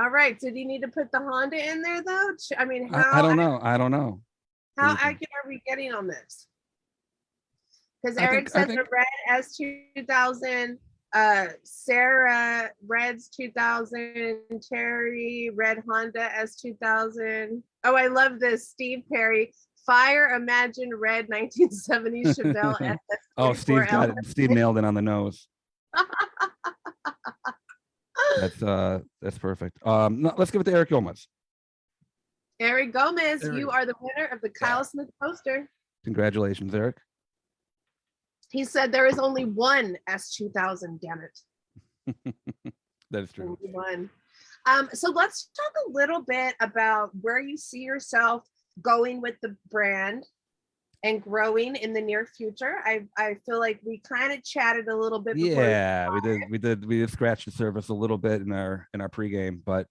All right. So do you need to put the Honda in there though? I mean, I don't know. I don't know. How accurate are we getting on this? Because Eric says a red S2000, Sarah Red's 2000, Terry Red Honda S2000. Oh, I love this. Steve Perry, Fire Imagine Red 1970 Chevelle SS. Oh, Steve got it. Steve nailed it on the nose. That's perfect. No, let's give it to Eric Gomez. Eric Gomez, you are the winner of the Kyle Smith poster. Congratulations, Eric. He said there is only one S2000, damn it. That is true. Only one. So let's talk a little bit about where you see yourself going with the brand and growing in the near future. I feel like we kind of chatted a little bit before. Yeah, we did scratch the surface a little bit in our pregame, but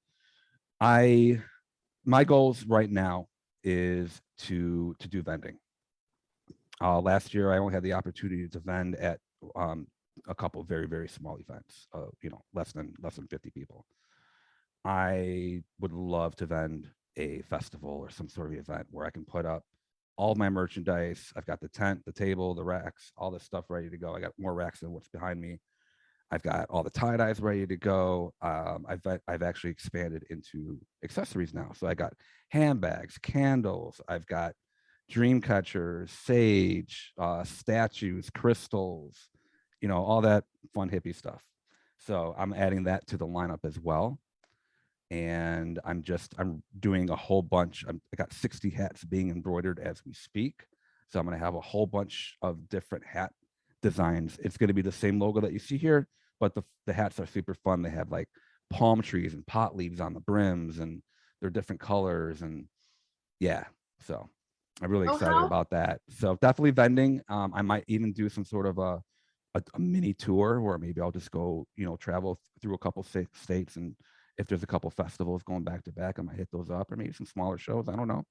my goals right now is to do vending. Last year I only had the opportunity to vend at a couple of very, very small events, less than 50 people. I would love to vend a festival or some sort of event where I can put up all my merchandise. I've got the tent, the table, the racks, all this stuff ready to go. I got more racks than what's behind me. I've got all the tie-dyes ready to go. I've actually expanded into accessories now. So I got handbags, candles. I've got dream catchers, sage, statues, crystals, all that fun hippie stuff. So I'm adding that to the lineup as well. And I'm doing a whole bunch. I got 60 hats being embroidered as we speak. So I'm going to have a whole bunch of different hat designs. It's going to be the same logo that you see here, but the hats are super fun. They have like palm trees and pot leaves on the brims, and they're different colors. And yeah, so I'm really excited about that. So definitely vending. I might even do some sort of a mini tour where maybe I'll just go, travel through a couple states, and if there's a couple festivals going back to back, I might hit those up, or maybe some smaller shows. I don't know.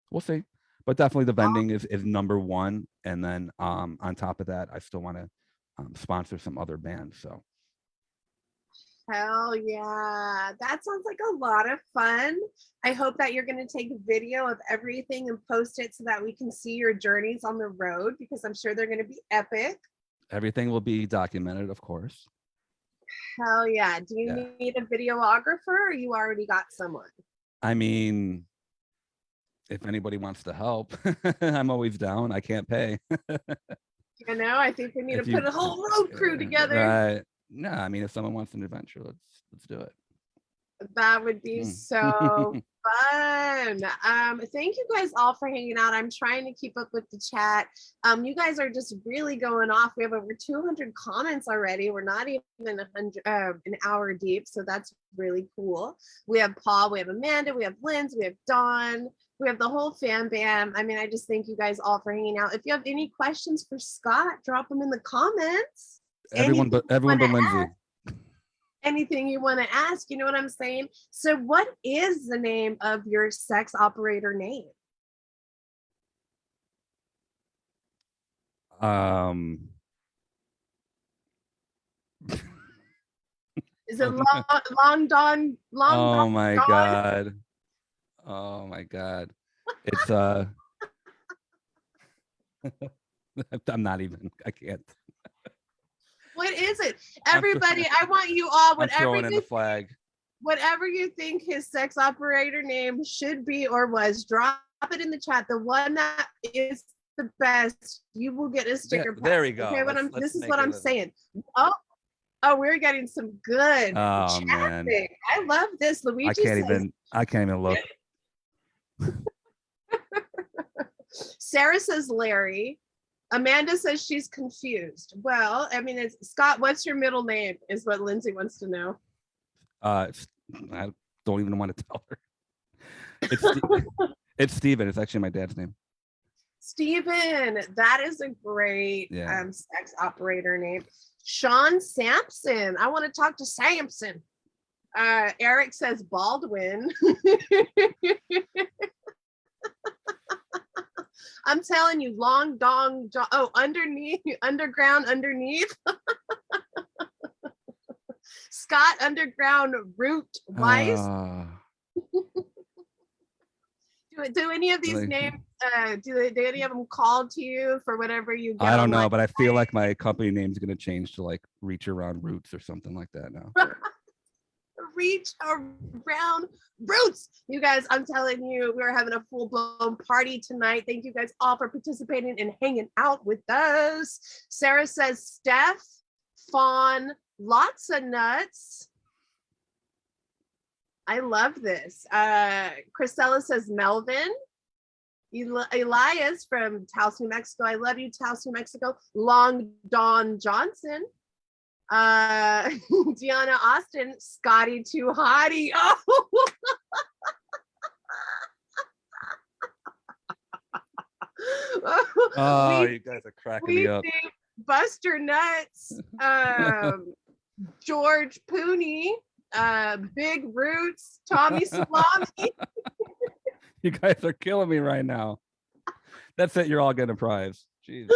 We'll see. But definitely the vending is number one. And then on top of that, I still want to sponsor some other bands. So. Hell yeah. That sounds like a lot of fun. I hope that you're going to take a video of everything and post it so that we can see your journeys on the road, because I'm sure they're going to be epic. Everything will be documented, of course. Hell yeah. Do you need a videographer, or you already got someone? I mean, if anybody wants to help, I'm always down. I can't pay. I think we need to put a whole road crew together. No, I mean, if someone wants an adventure, let's do it. That would be so fun. Thank you guys all for hanging out. I'm trying to keep up with the chat. You guys are just really going off. We have over 200 comments already. We're not even an hour deep, so that's really cool. We have Paul, we have Amanda, we have Linz, we have Dawn, we have the whole fam bam. I mean, I just thank you guys all for hanging out. If you have any questions for Scott, drop them in the comments. Everyone but Lindsay. Anything you want to ask, you know what I'm saying? So what is the name of your sex operator name? Is it Long Dawn? Oh my God. Oh my God. It's I'm not even, I can't. What is it? Everybody, I want you all, whatever in the flag. Whatever you think his sex operator name should be or was, drop it in the chat. The one that is the best, you will get a sticker. There we go. Okay, this is what I'm saying. Oh, we're getting some good chat. Man. I love this. Luigi I can't even look. Sarah says Larry. Amanda says she's confused. Well, I mean, it's Scott, what's your middle name is what Lindsay wants to know. I don't even want to tell her. It's Steven. It's actually my dad's name. Steven, that is a great sex operator name. Sean Sampson. I want to talk to Sampson. Eric says Baldwin. I'm telling you, long dong. Underneath, underground, underneath. Scott Underground Root Weiss. Do any of these names? Do any of them call to you for whatever you get? I don't know, but I feel like my company name is going to change to like Reach Around Roots or something like that now. Reach Around Roots. You guys, I'm telling you, we're having a full-blown party tonight. Thank you guys all for participating and hanging out with us. Sarah says Steph, Fawn, lots of nuts. I love this. Chrisella says Melvin. Elias from Taos, New Mexico. I love you, Taos, New Mexico. Long Dawn Johnson. Deanna Austin. Scotty Too Hottie. Oh, you guys are cracking me up. Buster Nuts. George Pooney. Big Roots, Tommy Salami. You guys are killing me right now. That's it. You're all getting a prize. Jeez.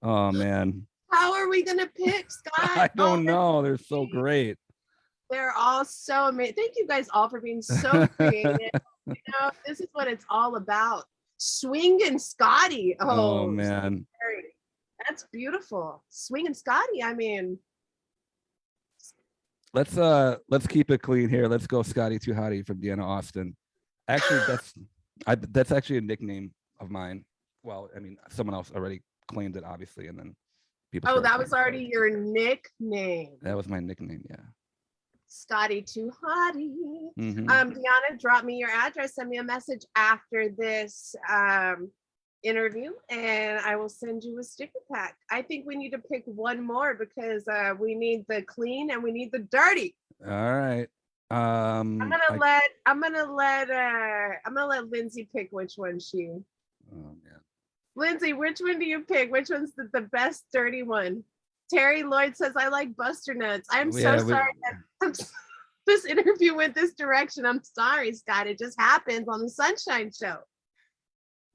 Oh man. How are we gonna pick, Scott? I don't know. They're so great. They're all so amazing. Thank you guys all for being so creative. This is what it's all about. Swingin' Scotty. Oh man. That's beautiful. Swingin' Scotty. I mean. Let's keep it clean here. Let's go Scotty Too Hottie from Deanna Austin. Actually, that's actually a nickname of mine. Well, I mean, someone else already claimed it, obviously, and then people. Oh, that was already your nickname. That was my nickname, yeah. Scotty Too Hottie. Mm-hmm. Deanna, drop me your address. Send me a message after this interview, and I will send you a sticker pack. I think we need to pick one more because we need the clean and we need the dirty. All right. I'm gonna let Lindsay pick which one she. Oh man. Lindsay, which one do you pick? Which one's the best dirty one? Terry Lloyd says I like Buster Nuts. I'm sorry that this interview went this direction. I'm sorry, Scott. It just happens on the Sunshine Show.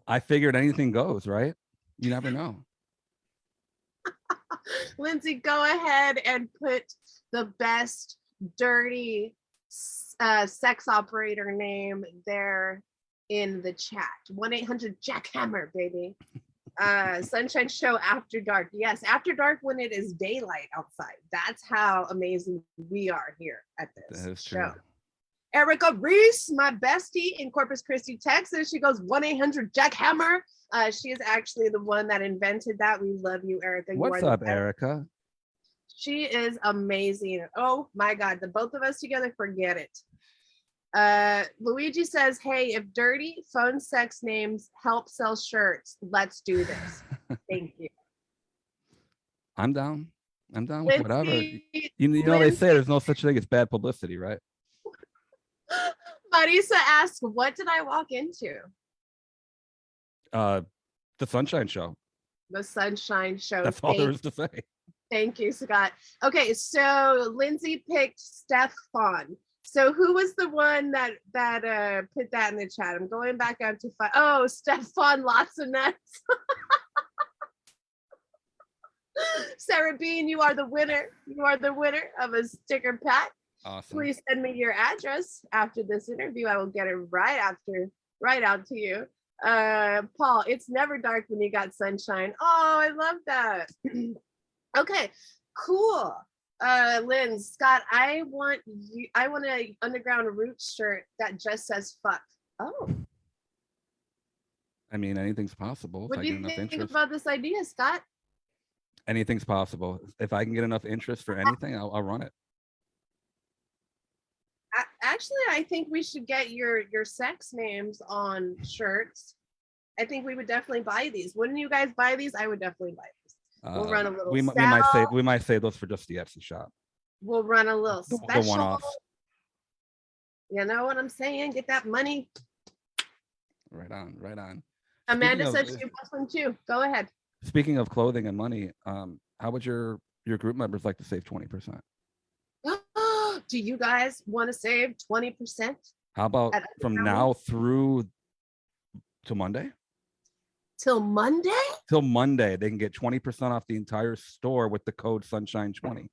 I figured anything goes, right? You never know. Lindsay, go ahead and put the best dirty sex operator name there in the chat. 1-800-JACKHAMMER, baby. Sunshine Show After Dark. Yes, After Dark when it is daylight outside. That's how amazing we are here at this show. True. Erica Reese, my bestie in Corpus Christi, Texas. She goes 1-800-JACKHAMMER. She is actually the one that invented that. We love you, Erica. What's up, Erica? She is amazing. Oh my God, the both of us together, forget it. Luigi says, hey, if dirty phone sex names help sell shirts, let's do this. Thank you. I'm down. I'm down with whatever. You know, they say there's no such thing as bad publicity, right? Marisa asks, what did I walk into? The Sunshine Show. The Sunshine Show. That's all there is to say. Thank you, Scott. Okay, so Lindsay picked Stefan. So who was the one that put that in the chat? I'm going back out to find. Oh, Stefan, lots of nuts. Sarah Bean, you are the winner. You are the winner of a sticker pack. Awesome. Please send me your address after this interview. I will get it right out to you. Paul, it's never dark when you got sunshine. Oh, I love that. Okay, cool. Lynn, Scott, I want a Underground Roots shirt that just says fuck. Oh. I mean, anything's possible. What do you think about this idea, Scott? Anything's possible. If I can get enough interest for anything, I'll run it. Actually, I think we should get your sex names on shirts. I think we would definitely buy these. Wouldn't you guys buy these? I would definitely buy these. We'll run a little. We might say those for just the Etsy shop. We'll run a little special. The one-offs. You know what I'm saying? Get that money. Right on, right on. Amanda said she wants one too. Go ahead. Speaking of clothing and money, How would your group members like to save 20%? Do you guys want to save 20%? How about from now through to Monday? Till Monday? Till Monday, they can get 20% off the entire store with the code Sunshine20.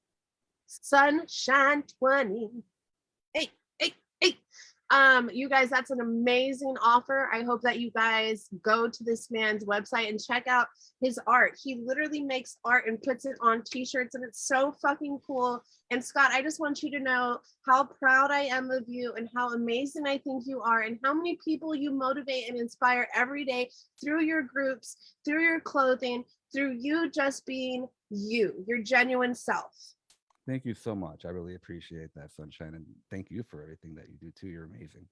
Sunshine 20. Hey, hey, hey. You guys, that's an amazing offer. I hope that you guys go to this man's website and check out his art. He literally makes art and puts it on t-shirts, and it's so fucking cool. And Scott, I just want you to know how proud I am of you and how amazing I think you are and how many people you motivate and inspire every day through your groups, through your clothing, through you just being you, your genuine self. Thank you so much. I really appreciate that, Sunshine. And thank you for everything that you do too. You're amazing.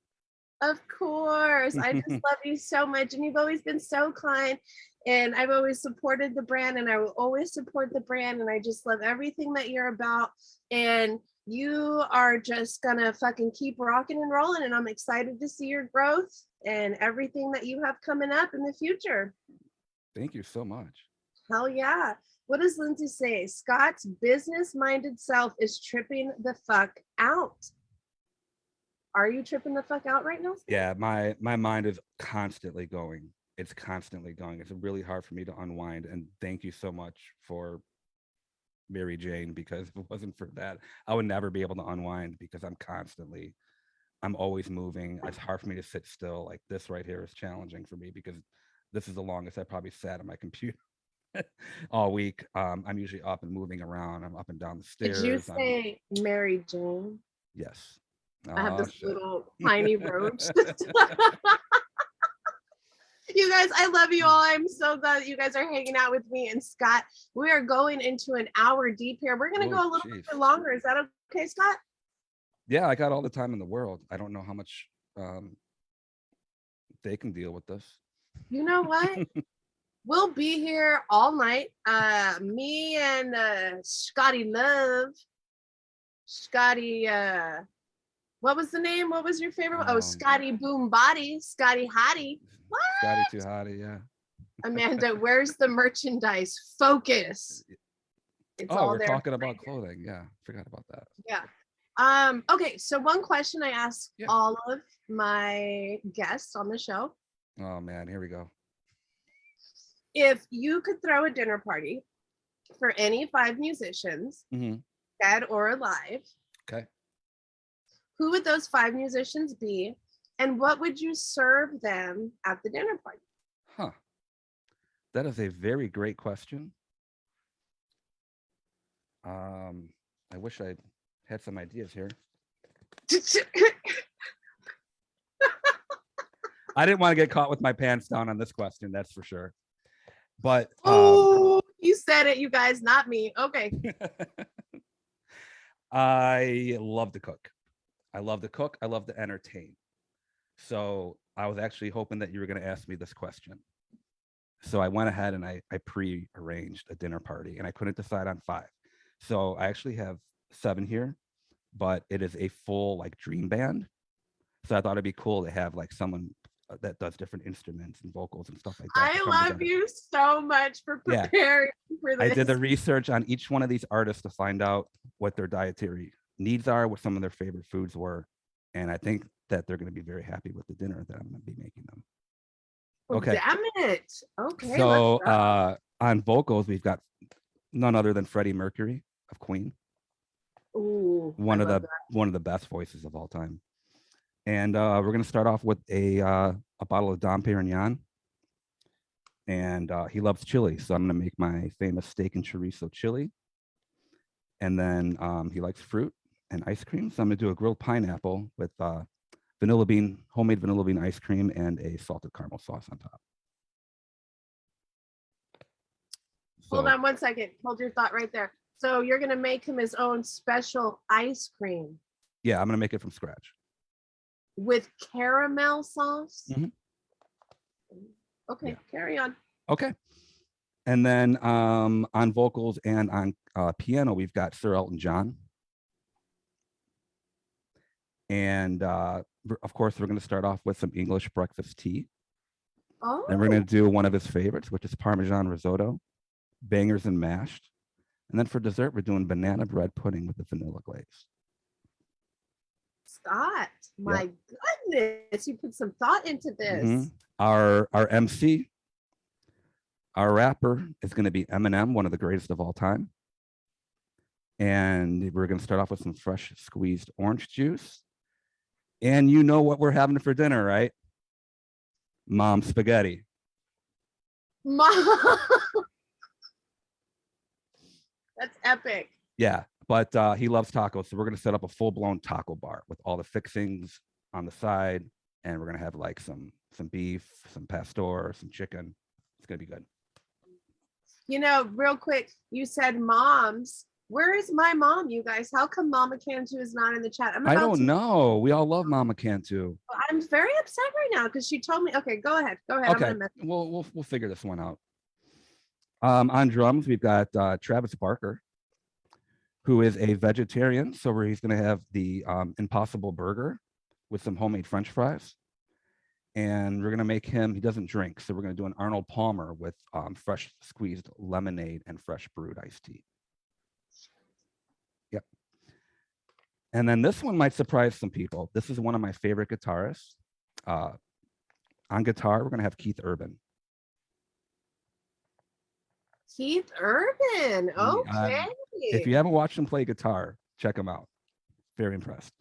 Of course. I just love you so much. And you've always been so kind. And I've always supported the brand, and I will always support the brand. And I just love everything that you're about. And you are just gonna fucking keep rocking and rolling. And I'm excited to see your growth and everything that you have coming up in the future. Thank you so much. Hell yeah. What does Lindsay say? Scott's business-minded self is tripping the fuck out. Are you tripping the fuck out right now? Yeah, my mind is constantly going. It's constantly going. It's really hard for me to unwind. And thank you so much for Mary Jane, because if it wasn't for that, I would never be able to unwind, because I'm always moving. It's hard for me to sit still. Like this right here is challenging for me, because this is the longest I probably sat on my computer all week. I'm usually up and moving around. I'm up and down the stairs. Did you say Mary Jane? Yes. I have this little tiny roach. You guys, I love you all. I'm so glad that you guys are hanging out with me and Scott. We are going into an hour deep here. We're going to go a little bit longer. Is that okay, Scott? Yeah, I got all the time in the world. I don't know how much they can deal with this. You know what? We'll be here all night. Me and Scotty Love. Scotty, what was the name? What was your favorite one? Oh, Scotty Boom Body, Scotty Hottie. What? Scotty Too Hottie, yeah. Amanda, where's the merchandise? Focus. It's we're talking about clothing. Yeah, forgot about that. Yeah. Okay, so one question I ask all of my guests on the show. Oh man, here we go. If you could throw a dinner party for any 5 musicians, dead or alive, okay, who would those 5 musicians be, and what would you serve them at the dinner party? Huh. That is a very great question. I wish I had some ideas here. I didn't want to get caught with my pants down on this question, that's for sure. But oh, you said it, you guys, not me. Okay. I love to cook. I love to cook. I love to entertain. So I was actually hoping that you were going to ask me this question. So I went ahead and I pre-arranged a dinner party, and I couldn't decide on 5. So I actually have 7 here, but it is a full like dream band. So I thought it'd be cool to have like someone that does different instruments and vocals and stuff like that. I love you so much for preparing for this. I did the research on each one of these artists to find out what their dietary needs are, what some of their favorite foods were. And I think that they're going to be very happy with the dinner that I'm going to be making them. Okay. Damn it. Okay. So on vocals, we've got none other than Freddie Mercury of Queen. Ooh, one of the best voices of all time. And we're going to start off with a bottle of Dom Perignon. And he loves chili, so I'm going to make my famous steak and chorizo chili. And then he likes fruit and ice cream, so I'm going to do a grilled pineapple with homemade vanilla bean ice cream and a salted caramel sauce on top. Hold on one second. Hold your thought right there. So you're going to make him his own special ice cream. Yeah, I'm going to make it from scratch. With caramel sauce? Mm-hmm. Okay, carry on. Okay. And then on vocals and on piano, we've got Sir Elton John. And of course, we're going to start off with some English breakfast tea. Oh. Then we're going to do one of his favorites, which is Parmesan risotto, bangers and mashed. And then for dessert, we're doing banana bread pudding with the vanilla glaze. Scott, my goodness, you put some thought into this. Mm-hmm. Our MC, our rapper is going to be Eminem, one of the greatest of all time. And we're going to start off with some fresh squeezed orange juice. And you know what we're having for dinner, right? Mom spaghetti. Mom. That's epic. Yeah, but he loves tacos. So we're going to set up a full-blown taco bar with all the fixings on the side. And we're going to have like some beef, some pastor, some chicken. It's going to be good. You know, real quick, you said moms. Where is my mom, you guys? How come Mama Cantu is not in the chat? I don't know. We all love Mama Cantu. I'm very upset right now because she told me. Okay, go ahead. Go ahead. Okay, we'll figure this one out. On drums, we've got Travis Barker, who is a vegetarian. So he's going to have the Impossible Burger with some homemade French fries. And we're going to make him, he doesn't drink. So we're going to do an Arnold Palmer with fresh squeezed lemonade and fresh brewed iced tea. Yep. And then this one might surprise some people. This is one of my favorite guitarists. On guitar, we're going to have Keith Urban. Keith Urban. Okay. If you haven't watched him play guitar, check him out. Very impressed.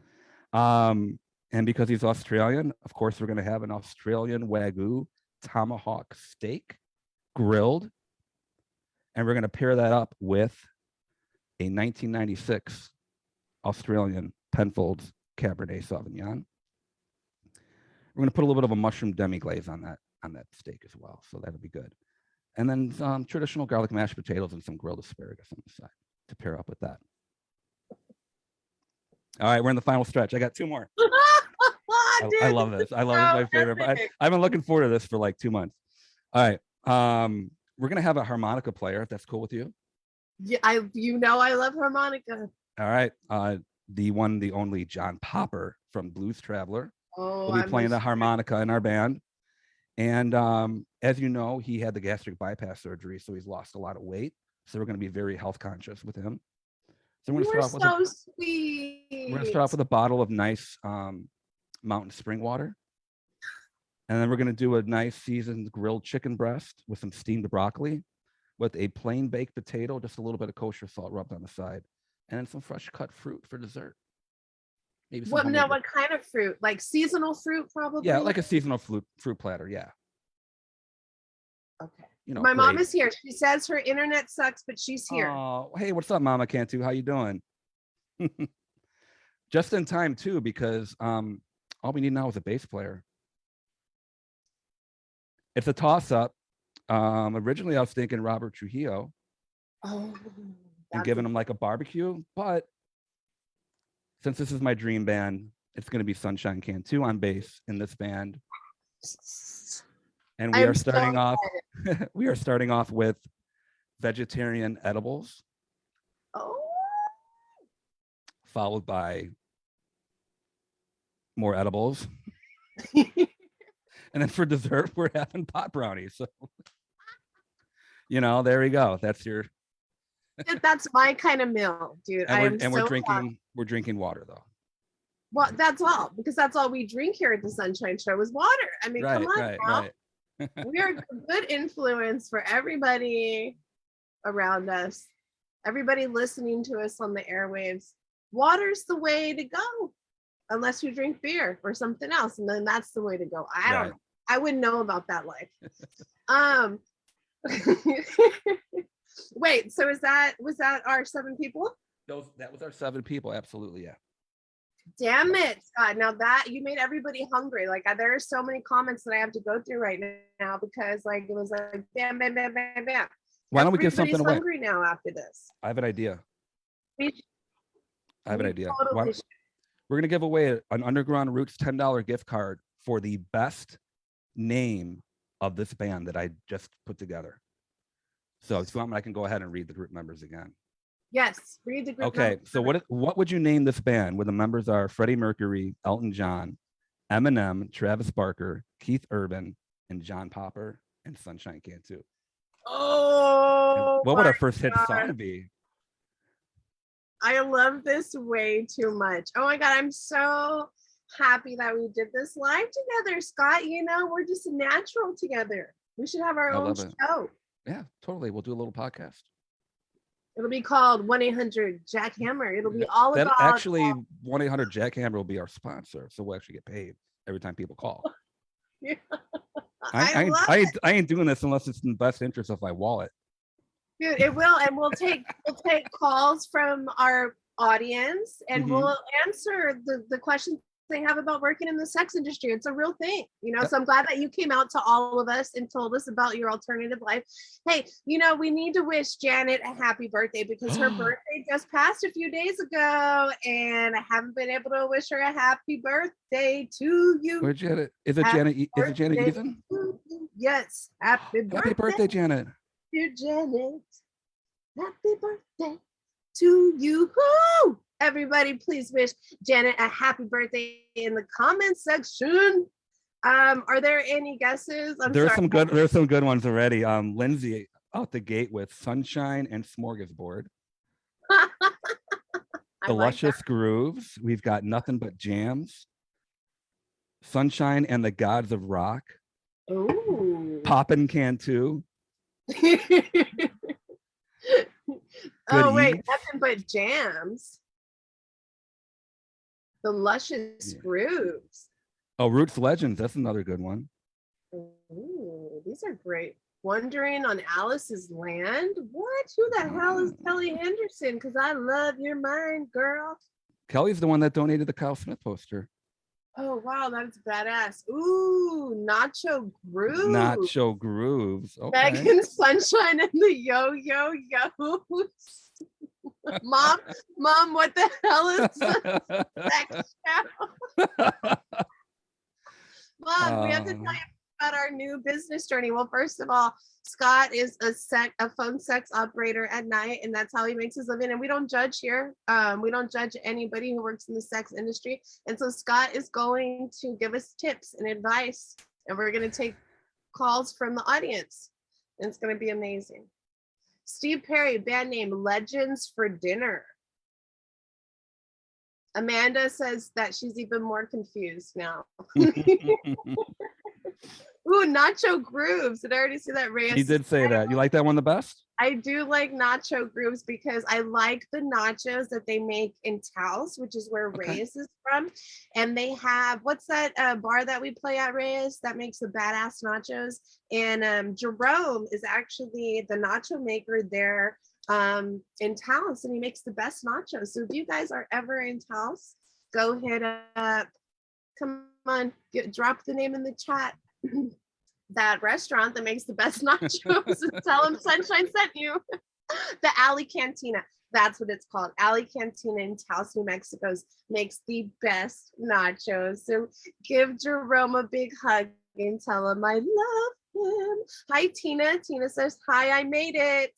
And because he's Australian, of course, we're going to have an Australian Wagyu tomahawk steak grilled. And we're going to pair that up with a 1996 Australian Penfolds Cabernet Sauvignon. We're going to put a little bit of a mushroom demi-glaze on that steak as well. So that'll be good. And then traditional garlic mashed potatoes and some grilled asparagus on the side to pair up with that. All right, we're in the final stretch. I got two more. Dude, I love this. I love this. My favorite. I've been looking forward to this for like 2 months. All right. We're gonna have a harmonica player, if that's cool with you. Yeah, I love harmonica. All right. The one, the only John Popper from Blues Traveler will be playing the harmonica in our band. And as you know, he had the gastric bypass surgery, so he's lost a lot of weight. So we're going to be very health conscious with him. So we're going to start off with sweet. We're going to start off with a bottle of nice mountain spring water. And then we're going to do a nice seasoned grilled chicken breast with some steamed broccoli with a plain baked potato, just a little bit of kosher salt rubbed on the side, and then some fresh cut fruit for dessert. Maybe what kind of fruit? Like seasonal fruit, probably? Yeah, like a seasonal fruit platter, yeah. Okay. You know, my mom is here. She says her internet sucks, but she's here. Oh, hey, what's up, Mama Cantu? How you doing? Just in time too, because all we need now is a bass player. It's a toss-up. Originally, I was thinking Robert Trujillo. Oh, and giving him like a barbecue, but since this is my dream band, it's going to be Sunshine Cantu on bass in this band. And we are starting off. We are starting off with vegetarian edibles. Oh. Followed by more edibles. And then for dessert, we're having pot brownies. So, you know, there we go. That's your. That's my kind of meal, dude. And we're drinking water though. Well, that's all, because that's all we drink here at the Sunshine Show is water. I mean, come on now. We are a good influence for everybody around us, everybody listening to us on the airwaves. Water's the way to go, unless you drink beer or something else, and then that's the way to go. I don't know. I wouldn't know about that life. Wait, so was that our 7 people? That was our 7 people, absolutely, yeah. Damn it, Scott. Now that you made everybody hungry. Like there are so many comments that I have to go through right now because like it was like bam, bam, bam, bam, bam. Why don't we give something away? Hungry now after this. I have an idea. We're going to give away an Underground Roots $10 gift card for the best name of this band that I just put together. So if you want me, I can go ahead and read the group members again. Yes, read the group. Okay, so what would you name this band where the members are Freddie Mercury, Elton John, Eminem, Travis Barker, Keith Urban, and John Popper and Sunshine Cantu? Oh, what would our first hit song be? I love this way too much. Oh my God, I'm so happy that we did this live together, Scott. You know, we're just natural together. We should have our I own love it. show. Yeah, totally. We'll do a little podcast. It'll be called 1-800-JACK-HAMMER. It'll be all That about actually 1-800-JACK-HAMMER will be our sponsor, so we'll actually get paid every time people call. Yeah. I love I ain't doing this unless it's in the best interest of my wallet. Dude, it will, and we'll take calls from our audience, and we'll answer the questions they have about working in the sex industry. It's a real thing, you know. Yep. So I'm glad that you came out to all of us and told us about your alternative life. Hey, you know, we need to wish Janet a happy birthday because her birthday just passed a few days ago, and I haven't been able to wish her a happy birthday to you. Where's Janet? Is it Happy Janet? Is it Janet birthday Ethan? to you. Yes, happy Birthday, Janet. dear Janet. Happy birthday to you. Woo! Everybody, please wish Janet a happy birthday in the comment section. Are there any guesses? There's some good ones already. Lindsay out the gate with Sunshine and Smorgasbord. The Luscious Grooves. We've got Nothing But Jams. Sunshine and the Gods of Rock. Ooh. Poppin' Cantu. Oh wait, Nothing But Jams. The Luscious Grooves. Oh, Roots Legends. That's another good one. Ooh, these are great. Wandering on Alice's Land. What? Who the hell is Kelly Henderson? Because I love your mind, girl. Kelly's the one that donated the Kyle Smith poster. Oh wow, that's badass. Ooh, Nacho Grooves. Nacho Grooves. Okay. Megan Sunshine and the Yo-Yo-Yos. Mom, what the hell is this sex show? Mom, we have to tell you about our new business journey. Well, first of all, Scott is a phone sex operator at night, and that's how he makes his living. And we don't judge here. We don't judge anybody who works in the sex industry. And so Scott is going to give us tips and advice, and we're going to take calls from the audience. And it's going to be amazing. Steve Perry, band name Legends for Dinner. Amanda says that she's even more confused now. Ooh, Nacho Grooves. Did I already see that? Reyes? You did say that. You like that one the best? I do like Nacho Grooves because I like the nachos that they make in Taos, which is where Reyes is from. And they have, what's that bar that we play at, Reyes, that makes the badass nachos? And Jerome is actually the nacho maker there in Taos, and he makes the best nachos. So if you guys are ever in Taos, go hit up, come on, drop the name in the chat. That restaurant that makes the best nachos and tell them Sunshine sent you. The Alley Cantina. That's what it's called. Alley Cantina in Taos, New Mexico makes the best nachos. So give Jerome a big hug and tell him I love him. Hi, Tina. Tina says, hi, I made it.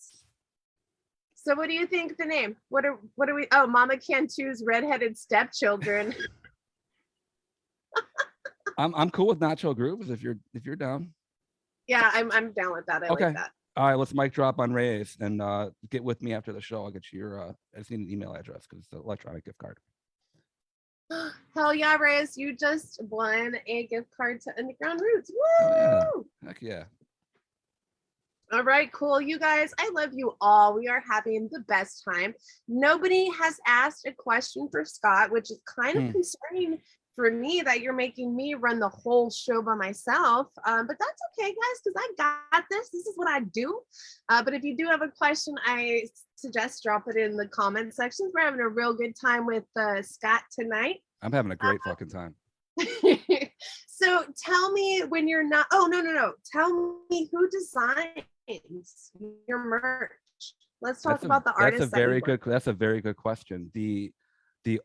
So what do you think the name? What are we? Oh, Mama Cantu's redheaded stepchildren. I'm cool with Nacho Grooves if you're down. Yeah, I'm down with that. I like that. All right, let's mic drop on Reyes and get with me after the show. I'll get you your I just need an email address because it's an electronic gift card. Hell yeah, Reyes, you just won a gift card to Underground Roots. Woo! Oh, yeah. Heck yeah. All right, cool. You guys, I love you all. We are having the best time. Nobody has asked a question for Scott, which is kind of concerning for me that you're making me run the whole show by myself. But that's okay, guys, because I got this. This is what I do. But if you do have a question, I suggest drop it in the comment sections. We're having a real good time with Scott tonight. I'm having a great fucking time. So tell me when you're not, no. Tell me who designs your merch. Let's talk about the artist. That's a very good question. The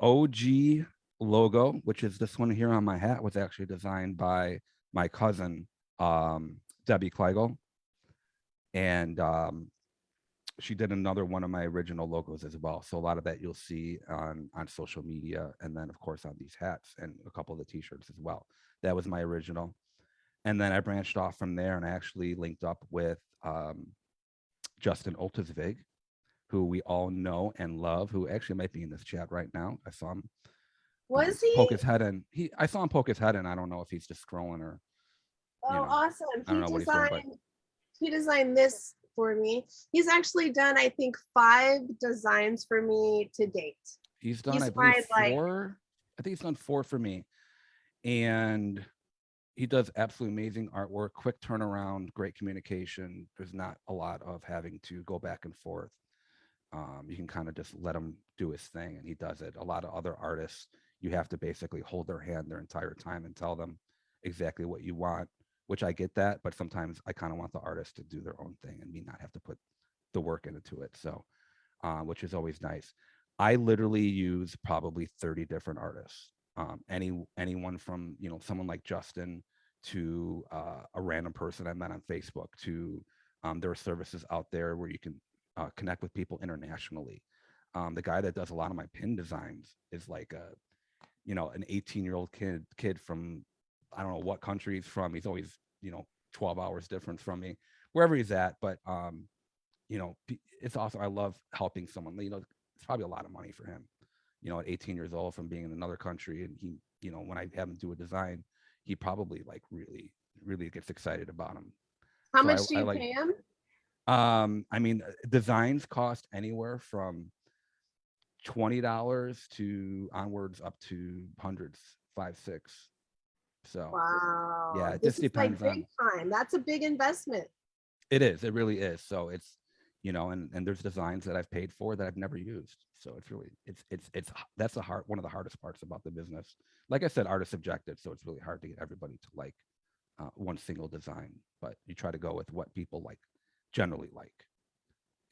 OG logo, which is this one here on my hat, was actually designed by my cousin, Debbie Kleigel. And she did another one of my original logos as well. So a lot of that you'll see on social media, and then of course on these hats and a couple of the t-shirts as well. That was my original. And then I branched off from there and I actually linked up with Justin Oltesvig, who we all know and love, who actually might be in this chat right now. I saw him Was poke he? his head in. I saw him poke his head in. I don't know if he's just scrolling or, Oh, awesome. I don't know what he's doing, but He designed this for me. He's actually done, I think, 5 designs for me to date. he's done, I He's believe, my, 4. I think he's done 4 for me. And he does absolutely amazing artwork, quick turnaround, great communication. There's not a lot of having to go back and forth. You can kind of just let him do his thing, and he does it. A lot of other artists, you have to basically hold their hand their entire time and tell them exactly what you want, which I get that, but sometimes I kind of want the artist to do their own thing and me not have to put the work into it. So, which is always nice. I literally use probably 30 different artists. Anyone from someone like Justin to a random person I met on Facebook to there are services out there where you can connect with people internationally. The guy that does a lot of my pin designs is like an 18-year-old kid from I don't know what country he's from. He's always 12 hours difference from me, wherever he's at. But it's awesome. I love helping someone. It's probably a lot of money for him. At 18 years old, from being in another country, and he, when I have him do a design, he probably like really, really gets excited about him. How much do you pay him? I mean, designs cost anywhere from $20 to onwards up to hundreds, 5, 6. So wow, yeah, it this just depends like big time. That's a big investment. It is. It really is. So it's and there's designs that I've paid for that I've never used. So it's really it's that's one of the hardest parts about the business. Like I said, art is subjective, so it's really hard to get everybody to like one single design. But you try to go with what people generally like,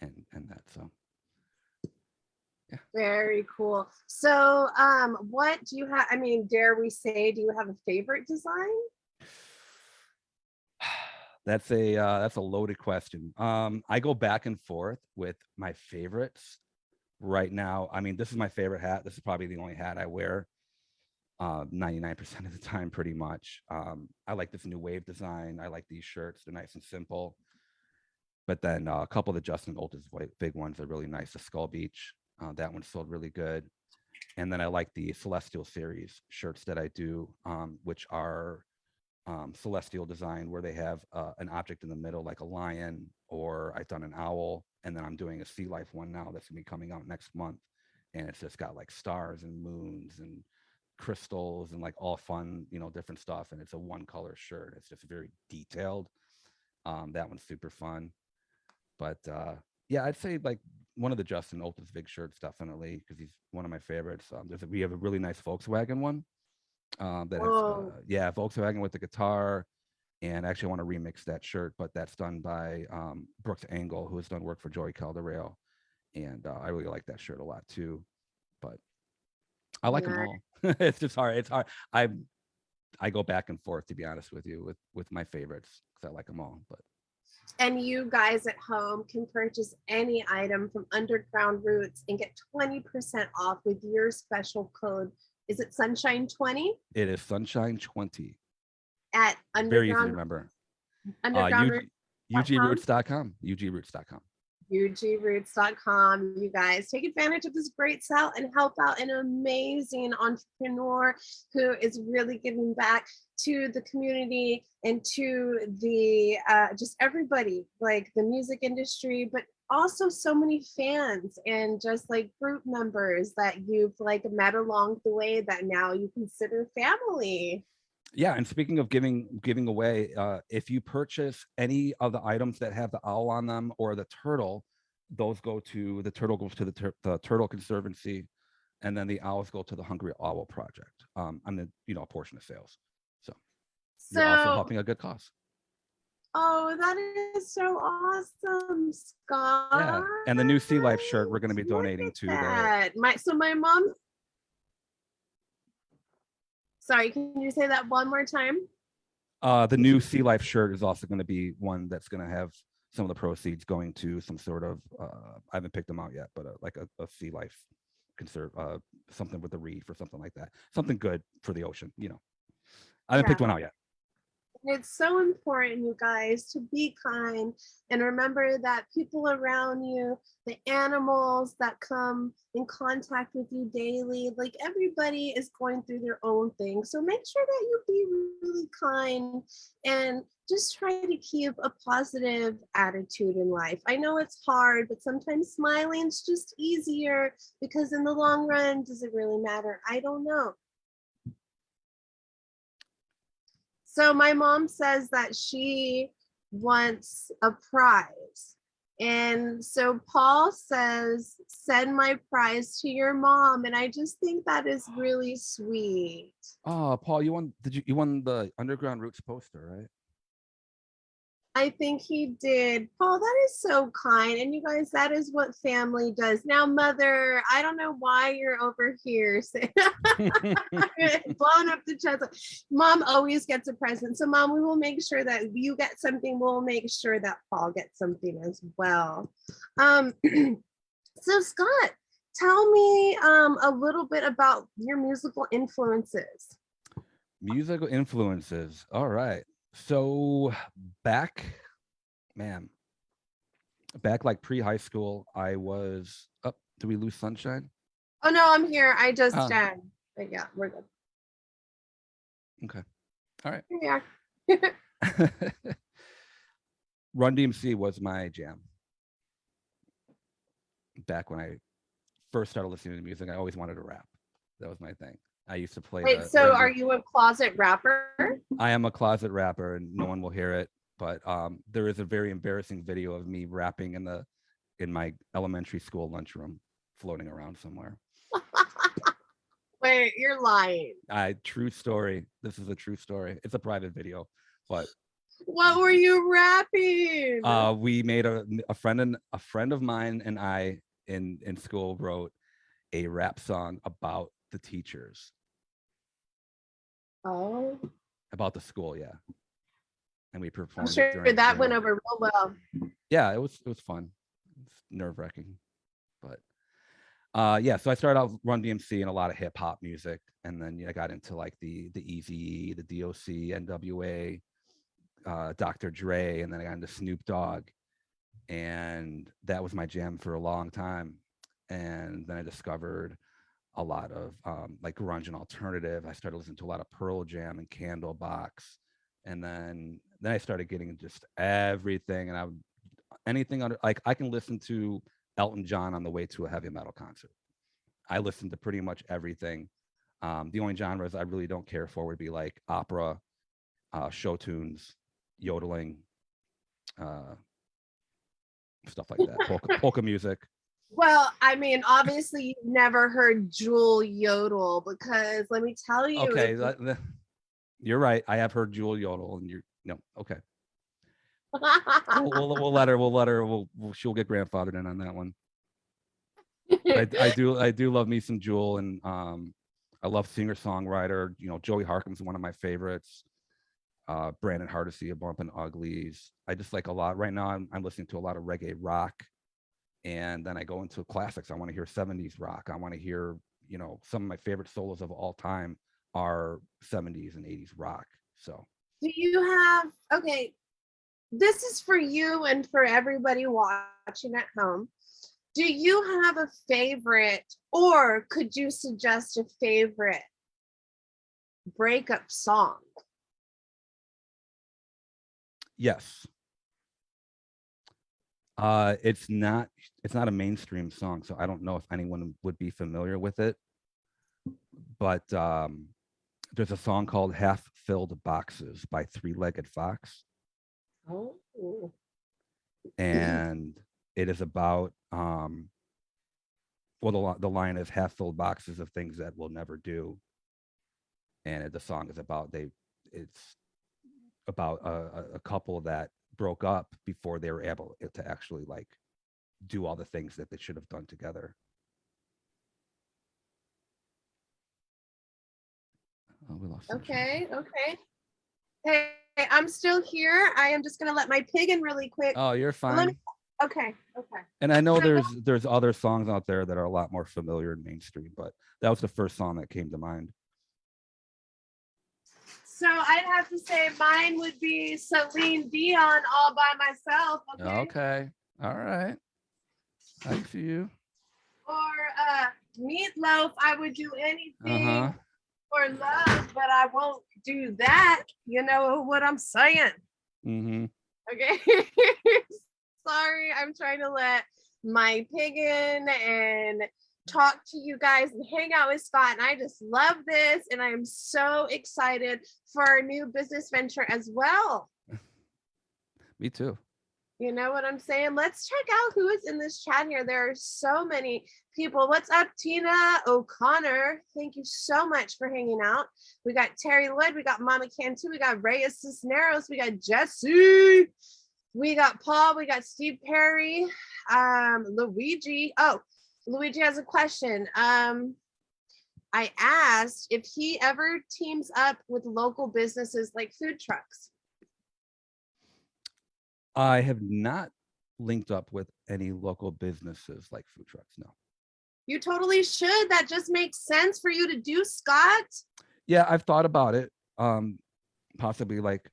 and that. So yeah. Very cool. So what do you have? I mean, dare we say, do you have a favorite design? That's a loaded question. I go back and forth with my favorites right now. I mean, this is my favorite hat. This is probably the only hat I wear 99% of the time, pretty much. I like this new wave design. I like these shirts. They're nice and simple. But then a couple of the Justin Olt's big ones are really nice. The Skull Beach, that one sold really good. And then I like the Celestial series shirts that I do, which are celestial design, where they have an object in the middle like a lion, or I've done an owl, and then I'm doing a sea life one now that's gonna be coming out next month, and it's just got like stars and moons and crystals and like all fun different stuff, and it's a one color shirt. It's just very detailed. That one's super fun. But yeah, I'd say like one of the Justin Olt's big shirts, definitely, because he's one of my favorites. We have a really nice Volkswagen one that has Volkswagen with the guitar, and actually I want to remix that shirt, but that's done by Brooks Angle, who has done work for Joey Calderale, and I really like that shirt a lot too. But I like them all. It's just hard. It's hard. I go back and forth, to be honest with you, with my favorites, because I like them all. But and you guys at home can purchase any item from Underground Roots and get 20% off with your special code. Is it Sunshine 20? It is Sunshine 20. At Underground. Very easy to remember. UGRoots.com. UGRoots.com. UGRoots.com. You guys take advantage of this great sale and help out an amazing entrepreneur who is really giving back to the community and to the just everybody, like the music industry, but also so many fans and just like group members that you've like met along the way that now you consider family. Yeah, and speaking of giving away, if you purchase any of the items that have the owl on them or the turtle, the turtle goes to the Turtle Conservancy, and then the owls go to the Hungry Owl Project. I'm a portion of sales. So you're also helping a good cause. Oh, that is so awesome, Scott. Yeah, and the new Sea Life shirt we're going to be donating to that. My mom. Sorry, can you say that one more time? The new Sea Life shirt is also going to be one that's going to have some of the proceeds going to some sort of I haven't picked them out yet, but like a sea life something with a reef or something like that. Something good for the ocean. I haven't picked one out yet. It's so important, you guys, to be kind and remember that people around you, the animals that come in contact with you daily, like everybody is going through their own thing. So make sure that you be really kind and just try to keep a positive attitude in life. I know it's hard, but sometimes smiling's just easier because in the long run, does it really matter? I don't know. So my mom says that she wants a prize. And so Paul says, send my prize to your mom. And I just think that is really sweet. Oh, Paul, you won the Underground Roots poster, right? I think he did. Paul, that is so kind. And you guys, that is what family does. Now, Mother, I don't know why you're over here saying, blowing up the chest. Mom always gets a present. So, Mom, we will make sure that you get something. We'll make sure that Paul gets something as well. So, Scott, tell me a little bit about your musical influences. Musical influences. All right. So back like pre-high school, I was up. Do we lose Sunshine? Oh no, I'm here. I just but yeah, we're good. Okay. All right. Here we are. Run DMC was my jam. Back when I first started listening to music, I always wanted to rap. That was my thing. I used to play. Wait, so are you a closet rapper? I am a closet rapper, and no one will hear it. But there is a very embarrassing video of me rapping in my elementary school lunchroom, floating around somewhere. Wait, you're lying. True story. This is a true story. It's a private video, but what were you rapping? We made a friend of mine and I in school wrote a rap song about the teachers. Oh. About the school, yeah. And we performed. I'm sure that went over real well. Yeah, it was fun. It's nerve-wracking, but yeah. So I started out Run DMC and a lot of hip hop music, and then I got into like the Eazy, the DOC, NWA, Dr. Dre, and then I got into Snoop Dogg, and that was my jam for a long time. And then I discovered a lot of like grunge and alternative. I started listening to a lot of Pearl Jam and Candlebox, and then I started getting just everything. And anything under, like I can listen to Elton John on the way to a heavy metal concert. I listen to pretty much everything. The only genres I really don't care for would be like opera, show tunes, yodeling, stuff like that, polka music. Well, I mean, obviously you've never heard Jewel yodel because let me tell you. Okay, you're right. I have heard Jewel yodel, and okay. we'll let her. She'll get grandfathered in on that one. I do love me some Jewel, and I love singer songwriter. Joey Harkham's one of my favorites. Brandon Hardesty of Bumpin' Uglies. I just like a lot. Right now, I'm listening to a lot of reggae rock. And then I go into classics. I want to hear 70s rock. I want to hear, some of my favorite solos of all time are 70s and 80s rock. So do you have, okay, this is for you and for everybody watching at home. Do you have a favorite, or could you suggest a favorite breakup song? Yes. It's not a mainstream song, so I don't know if anyone would be familiar with it. But there's a song called Half Filled Boxes by Three Legged Fox. Oh. And it is about the line is half filled boxes of things that we'll never do. And the song is about it's about a couple that broke up before they were able to actually like do all the things that they should have done together. Oh, we lost. Okay. Hey, I'm still here. I am just gonna let my pig in really quick. Oh, you're fine. Okay. And I know there's other songs out there that are a lot more familiar and mainstream, but that was the first song that came to mind. So I'd have to say mine would be Celine Dion all by myself. Okay. Okay. All right. I see you. Or Meatloaf, I would do anything Uh-huh. for love, but I won't do that. You know what I'm saying? Mm-hmm. Okay. Sorry, I'm trying to let my pig in and talk to you guys and hang out with Scott. And I just love this. And I'm so excited for our new business venture as well. Me too. You know what I'm saying? Let's check out who is in this chat here. There are so many people. What's up, Tina O'Connor? Thank you so much for hanging out. We got Terry Lloyd. We got Mama Cantu. We got Reyes Cisneros. We got Jesse. We got Paul. We got Steve Perry. Luigi. Oh, Luigi has a question. I asked if he ever teams up with local businesses like food trucks. I have not linked up with any local businesses like food trucks. No. You totally should. That just makes sense for you to do, Scott. Yeah, I've thought about it. Possibly like,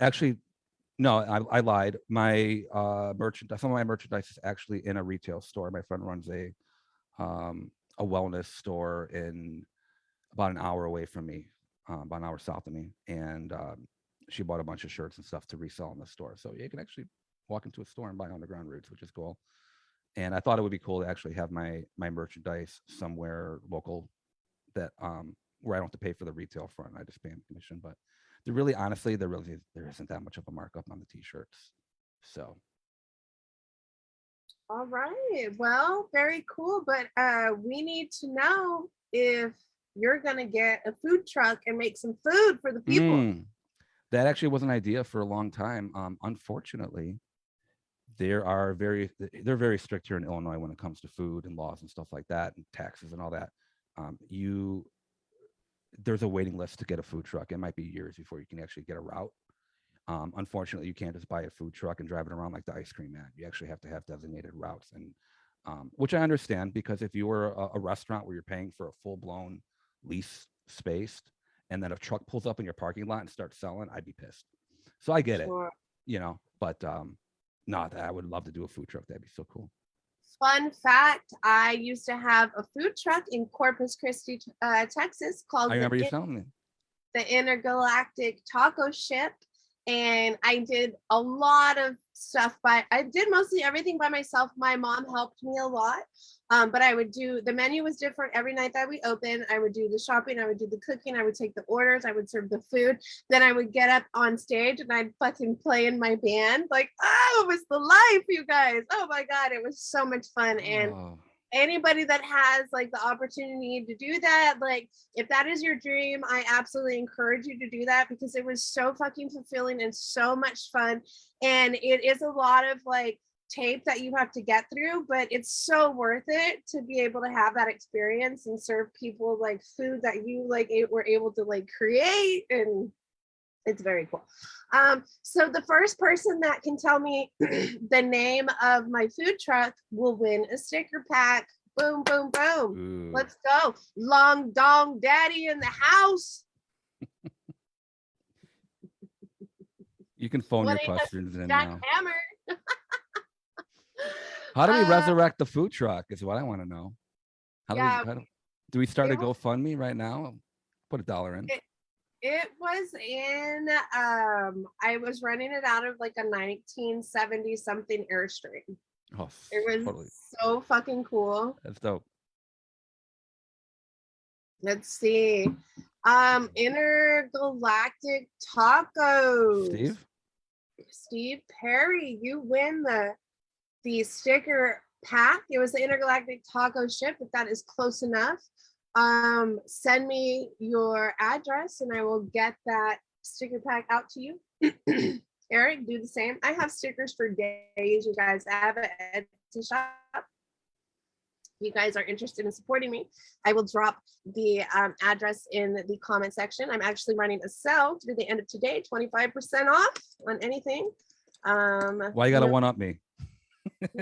actually, no, I lied. My merchandise, some of my merchandise is actually in a retail store. My friend runs a wellness store in about an hour away from me, about an hour south of me, and she bought a bunch of shirts and stuff to resell in the store. So yeah, you can actually walk into a store and buy underground roots, which is cool. And I thought it would be cool to actually have my merchandise somewhere local that where I don't have to pay for the retail front. I just pay them commission. But there really, honestly, there isn't that much of a markup on the t-shirts. So. All right. Well, very cool. But we need to know if you're gonna get a food truck and make some food for the people. That actually was an idea for a long time. Unfortunately, they're very strict here in Illinois when it comes to food and laws and stuff like that, and taxes and all that. There's a waiting list to get a food truck. It might be years before you can actually get a route. Unfortunately, you can't just buy a food truck and drive it around like the ice cream man. You actually have to have designated routes, and which I understand, because if you were a restaurant where you're paying for a full-blown lease space, and then a truck pulls up in your parking lot and starts selling, I'd be pissed. So I get it, but no, I would love to do a food truck. That'd be so cool. Fun fact, I used to have a food truck in Corpus Christi, Texas called I remember you telling me. The Intergalactic Taco Ship. And I did a lot of stuff I did mostly everything by myself. My mom helped me a lot. But I would do, the menu was different every night that we opened. I would do the shopping, I would do the cooking, I would take the orders, I would serve the food. Then I would get up on stage and I'd fucking play in my band. Like, oh, it was the life, you guys. Oh my God, it was so much fun. And anybody that has like the opportunity to do that, like if that is your dream, I absolutely encourage you to do that, because it was so fucking fulfilling and so much fun. And it is a lot of like tape that you have to get through, but it's so worth it to be able to have that experience and serve people like food that you like were able to like create, and it's very cool. So the first person that can tell me the name of my food truck will win a sticker pack. Boom, boom, boom. Ooh. Let's go. Long Dong Daddy in the house. You can phone your questions in now. Hammer. How do we resurrect the food truck is what I want to know. Do we start a GoFundMe right now? Put $1 in. It was in, I was running it out of like a 1970 something Airstream. Oh, it was so fucking cool. That's dope. Let's see. Intergalactic Tacos. Steve Perry, you win the sticker pack. It was the Intergalactic Taco Ship, if that is close enough. Send me your address and I will get that sticker pack out to you. Eric, do the same. I have stickers for days, you guys. I have it to shop. You guys are interested in supporting me, I will drop the address in the comment section. I'm actually running a sale through the end of today, 25% off on anything. Why you gotta one up me?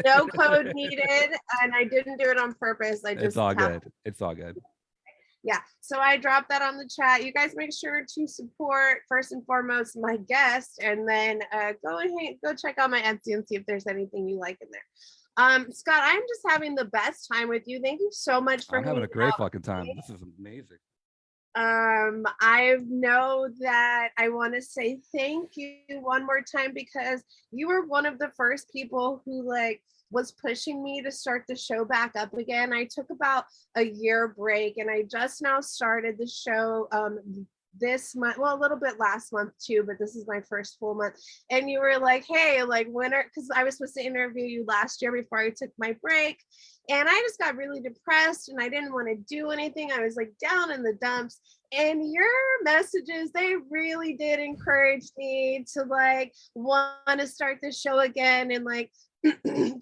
No code needed, and I didn't do it on purpose. It's all good. It's all good. Yeah, so I dropped that on the chat. You guys make sure to support first and foremost my guest, and then go check out my Etsy and see if there's anything you like in there. Scott, I'm just having the best time with you. Thank you so much for I'm having a hanging great out with fucking time. me. This is amazing. I know that I want to say thank you one more time because you were one of the first people who like was pushing me to start the show back up again. I took about a year break and I just now started the show this month, well, a little bit last month too, but this is my first full month. And you were like, hey, like when are, because I was supposed to interview you last year before I took my break. And I just got really depressed and I didn't want to do anything. I was like down in the dumps. And your messages, they really did encourage me to like want to start the show again and like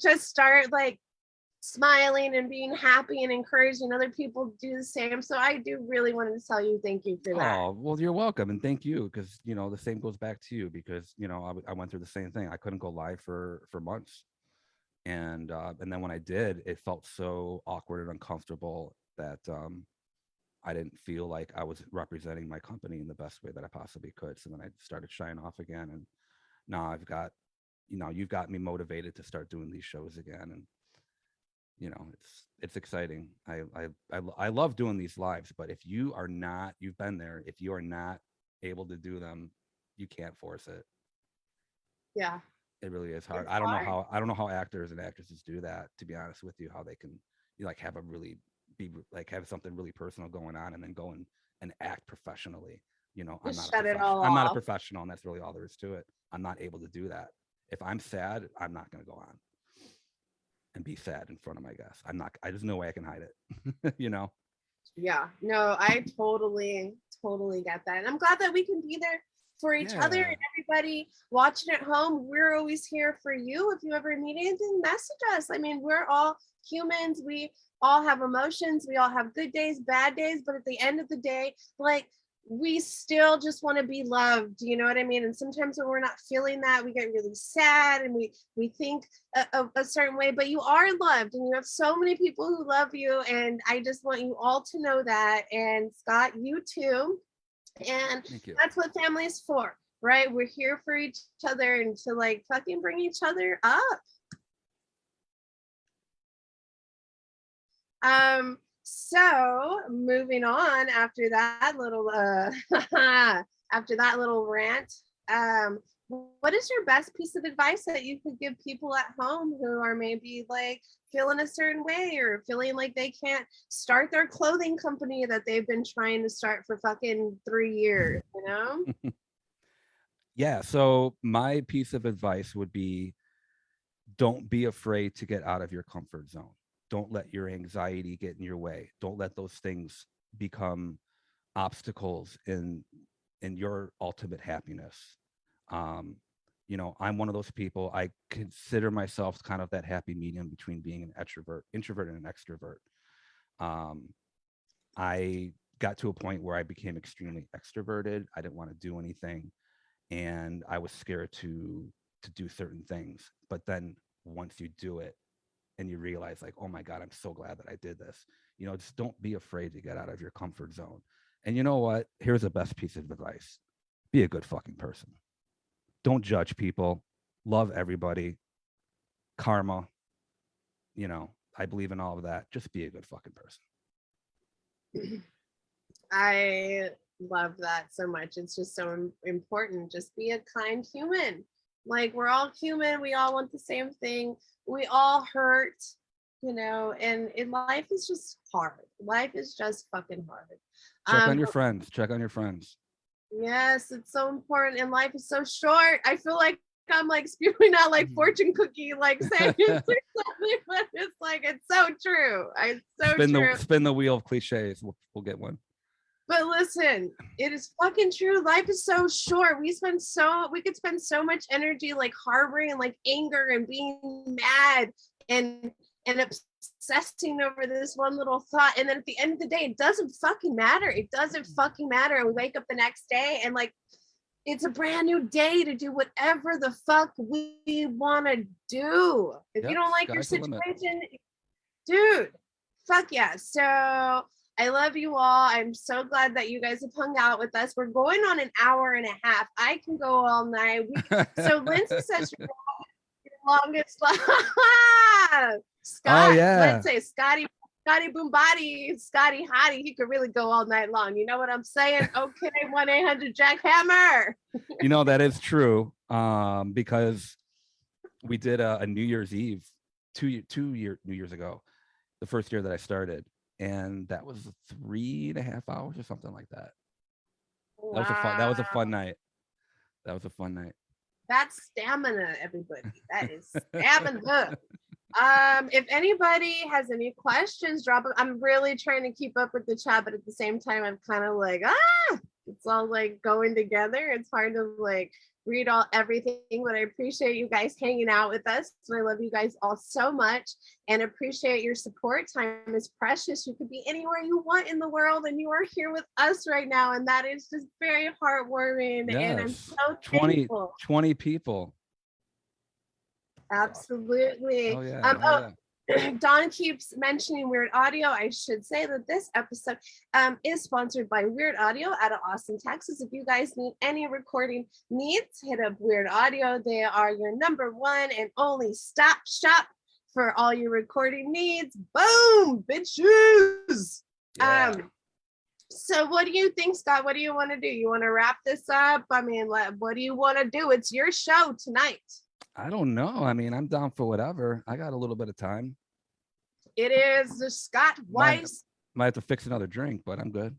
just start like smiling and being happy and encouraging other people to do the same. So I do really want to tell you thank you for that. Oh, well, you're welcome. And thank you. Because, you know, the same goes back to you because, you know, I went through the same thing. I couldn't go live for months. And then when I did, it felt so awkward and uncomfortable that I didn't feel like I was representing my company in the best way that I possibly could. So then I started shying off again. And now I've got, you know, you've got me motivated to start doing these shows again. And you know, it's exciting. I love doing these lives, but if you are not, you've been there, if you are not able to do them, you can't force it. Yeah, It really is hard. it's hard. I don't know how actors and actresses do that, to be honest with you, how they can you like have a really be like have something really personal going on and then go and act professionally. You know, Just shut it all I'm not a off. professional, and that's really all there is to it. I'm not able to do that. If I'm sad, I'm not going to go on and be sad in front of my guests. I'm not, there's no way I can hide it, you know? Yeah, no, I totally get that. And I'm glad that we can be there for each other Yeah. and everybody watching at home. We're always here for you. If you ever need anything, message us. I mean, we're all humans. We all have emotions. We all have good days, bad days. But at the end of the day, like, we still just want to be loved, you know what I mean? And sometimes when we're not feeling that, we get really sad and we think a certain way, but you are loved and you have so many people who love you, and I just want you all to know that. And Scott, you too. And Thank you. that's what family is for, right? We're here for each other and to like fucking bring each other up. So moving on after that little after that little rant, what is your best piece of advice that you could give people at home who are maybe like feeling a certain way or feeling like they can't start their clothing company that they've been trying to start for fucking 3 years, you know? Yeah. So my piece of advice would be don't be afraid to get out of your comfort zone. Don't let your anxiety get in your way. Don't let those things become obstacles in your ultimate happiness. Um, you know, I'm one of those people. I consider myself kind of that happy medium between being an introvert and an extrovert. Um, I got to a point where I became extremely extroverted. I didn't want to do anything, and I was scared to do certain things. But then once you do it, and you realize like, oh my God, I'm so glad that I did this. You know, just don't be afraid to get out of your comfort zone. And you know what? Here's the best piece of advice. Be a good fucking person. Don't judge people. Love everybody. Karma. You know, I believe in all of that. Just be a good fucking person. I love that so much. It's just so important. Just be a kind human. Like, we're all human. We all want the same thing. We all hurt, you know, and in life is just hard. Life is just fucking hard. Check on your friends. Check on your friends. Yes, it's so important. And life is so short. I feel like I'm like spewing out like fortune cookie, like saying something, but it's like, it's so true. It's so true. Spin the wheel of cliches. We'll get one. But listen, it is fucking true. Life is so short. We could spend so much energy like harboring and like anger and being mad and obsessing over this one little thought. And then at the end of the day, it doesn't fucking matter. It doesn't fucking matter. And we wake up the next day and like, it's a brand new day to do whatever the fuck we want to do. If you don't like your situation, dude, fuck yeah. So I love you all. I'm so glad that you guys have hung out with us. We're going on an hour and a half. I can go all night. So Lindsay says your longest Oh Scott, yeah. let's say Scotty Boombody, Scotty Hottie, he could really go all night long. You know what I'm saying? Okay, 1-800-JACK-HAMMER. That is true. Because we did a New Year's Eve 2 New Years ago, the first year that I started, and that was 3.5 hours or something like that. Wow. That was a fun night. That was a fun night. That's stamina, everybody. That is stamina. If anybody has any questions, drop them. I'm really trying to keep up with the chat, but at the same time, I'm kind of like, it's all like going together. It's hard to like read everything, but I appreciate you guys hanging out with us. And I love you guys all so much and appreciate your support. Time is precious. You could be anywhere you want in the world, and you are here with us right now. And that is just very heartwarming. Yes. And I'm so thankful. 20 people. Absolutely. Oh yeah. Don keeps mentioning Weird Audio. I should say that this episode is sponsored by Weird Audio out of Austin, Texas. If you guys need any recording needs, hit up Weird Audio. They are your number one and only stop shop for all your recording needs. Boom, bitches. Yeah. So what do you think, Scott? What do you want to do? You want to wrap this up? I mean, what do you want to do? It's your show tonight. I don't know. I mean, I'm down for whatever. I got a little bit of time. It is the Scott Weiss. Might have to fix another drink, but I'm good.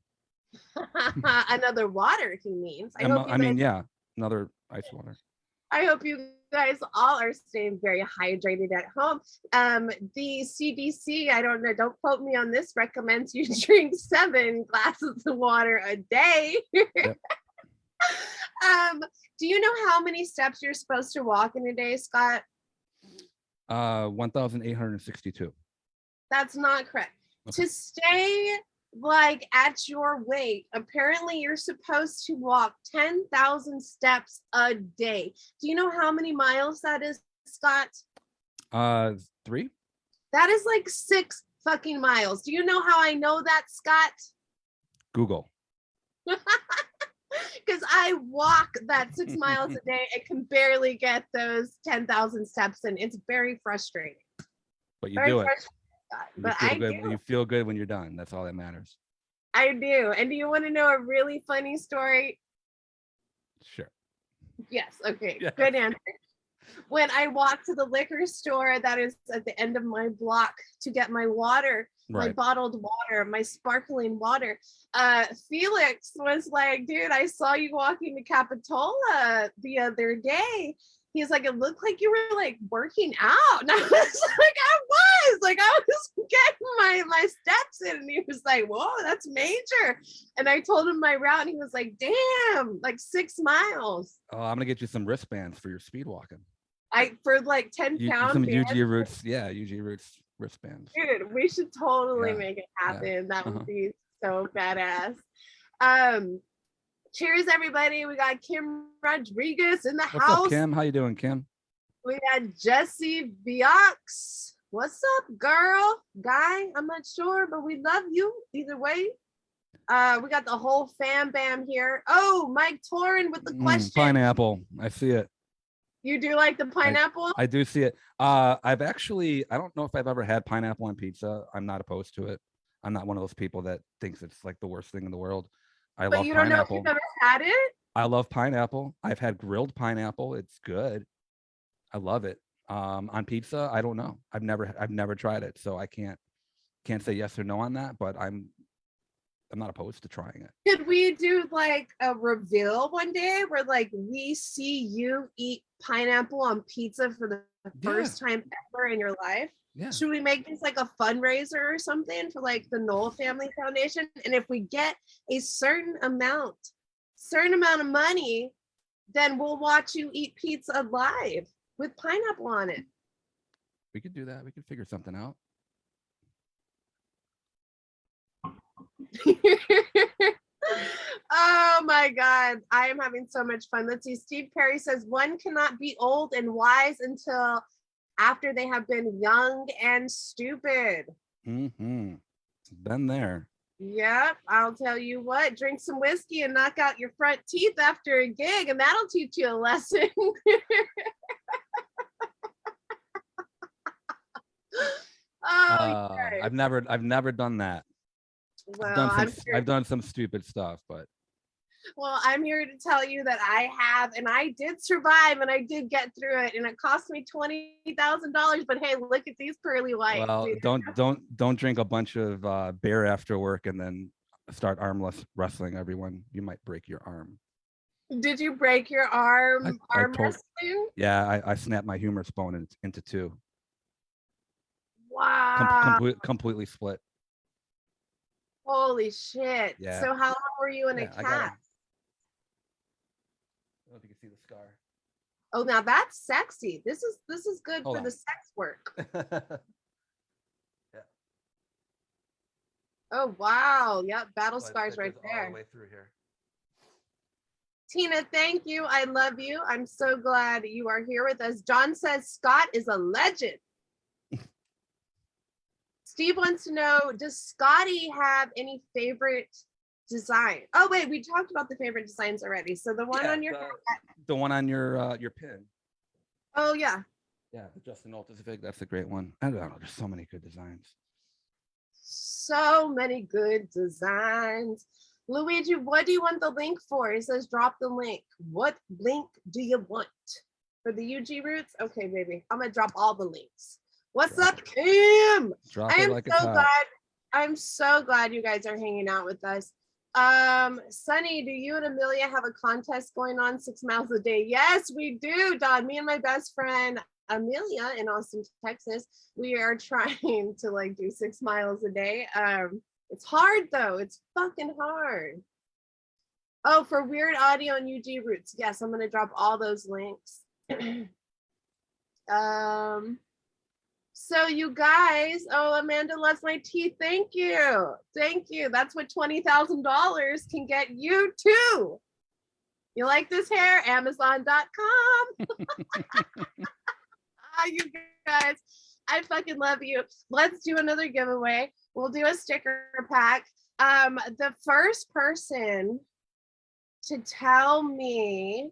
Another water, he means. Another ice water. I hope you guys all are staying very hydrated at home. The CDC, I don't know, don't quote me on this, recommends you drink 7 glasses of water a day. Yep. Do you know how many steps you're supposed to walk in a day, Scott? 1,862. That's not correct. Okay. To stay like at your weight, apparently you're supposed to walk 10,000 steps a day. Do you know how many miles that is, Scott? 3. That is like 6 fucking miles. Do you know how I know that, Scott? Google. Because I walk that 6 miles a day and can barely get those 10,000 steps in. It's very frustrating. But you do it. But I do. You feel good when you're done. That's all that matters. I do. And do you want to know a really funny story? Sure. Yes. Okay. Yeah. Good answer. When I walk to the liquor store that is at the end of my block to get my water, right, my bottled water, my sparkling water, Felix was like, dude, I saw you walking to Capitola the other day. He's like, it looked like you were like working out. And I was like, I was getting my steps in. And he was like, whoa, that's major. And I told him my route and he was like, damn, like 6 miles. Oh, I'm gonna get you some wristbands for your speed walking. For like 10 pounds. Some UG Roots, UG Roots wristbands. Dude, we should totally make it happen. Yeah. That would be so badass. Cheers, everybody. We got Kim Rodriguez in the house. What's up, Kim? How you doing, Kim? We got Jesse Biox. What's up, girl? Guy, I'm not sure, but we love you either way. We got the whole fam bam here. Oh, Mike Torin with the question. Pineapple. I see it. You do like the pineapple? I do see it. I don't know if I've ever had pineapple on pizza. I'm not opposed to it. I'm not one of those people that thinks it's like the worst thing in the world. But you don't know if you've ever had it? I love pineapple. I've had grilled pineapple. It's good. I love it. On pizza, I don't know. I've never tried it, so I can't say yes or no on that. But I'm not opposed to trying it. Could we do like a reveal one day where like we see you eat pineapple on pizza for the first time ever in your life? Yeah. Should we make this like a fundraiser or something for like the Knoll Family Foundation? And if we get a certain amount of money, then we'll watch you eat pizza live with pineapple on it. We could do that. We could figure something out. Oh my God. I am having so much fun. Let's see. Steve Perry says one cannot be old and wise until after they have been young and stupid. Been there. Yep, I'll tell you what, drink some whiskey and knock out your front teeth after a gig, and that'll teach you a lesson. Oh, yes. I've never done that. Well, I've done some stupid stuff, but I'm here to tell you that I have, and I did survive, and I did get through it, and it cost me $20,000. But hey, look at these pearly whites. well, You don't drink a bunch of beer after work and then start armless wrestling everyone. You might break your arm. Did you break your arm I arm told wrestling? Yeah, I snapped my humerus bone into two. Wow. Completely split. Holy shit. Yeah. So how long were you in a Yeah, I got cast? him. I don't know if you can see the scar. Oh, now that's sexy. This is good Hold for on. the sex work. Yeah. Oh wow. Yep, battle So scars it right goes all there. the way through here. Tina, thank you. I love you. I'm so glad you are here with us. John says Scott is a legend. Steve wants to know, does Scotty have any favorite design? Oh, wait, we talked about the favorite designs already. So the one on your the one on your pin. Oh yeah. Yeah, the Justin Altus Vig. That's a great one. I don't know. There's so many good designs. So many good designs. Luigi, what do you want the link for? He says, drop the link. What link do you want? For the UG roots? Okay, baby. I'm going to drop all the links. What's Drop up, Kim? Drop I it am like so it's hot. glad. I'm so glad you guys are hanging out with us. Sunny, do you and Amelia have a contest going on 6 miles a day? Yes, we do, Don. Me and my best friend Amelia in Austin, Texas, we are trying to like do 6 miles a day. It's hard though. It's fucking hard. Oh, for weird audio and UG roots. Yes, I'm gonna drop all those links. So you guys, oh, Amanda loves my teeth. Thank you. Thank you. That's what $20,000 can get you too. You like this hair? Amazon.com. You guys, I fucking love you. Let's do another giveaway. We'll do a sticker pack. The first person to tell me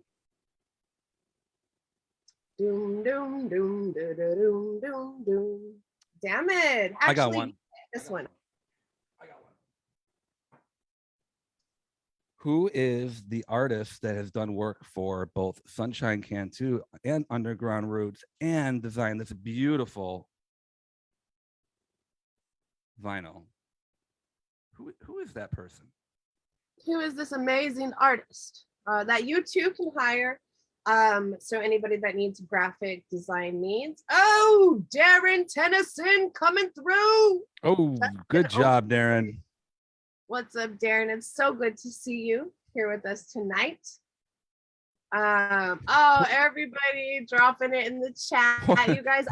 doom doom doom doom doom doom doom. Damn it. Actually, I got one. This one. I got one. Who is the artist that has done work for both Sunshine Can 2 and Underground Roots and designed this beautiful vinyl? Who is that person? Who is this amazing artist that you too can hire? So anybody that needs graphic design needs. Oh, Darren Tennyson coming through. Oh, good job, Darren. What's up, Darren? It's so good to see you here with us tonight. Oh, everybody dropping it in the chat. You guys,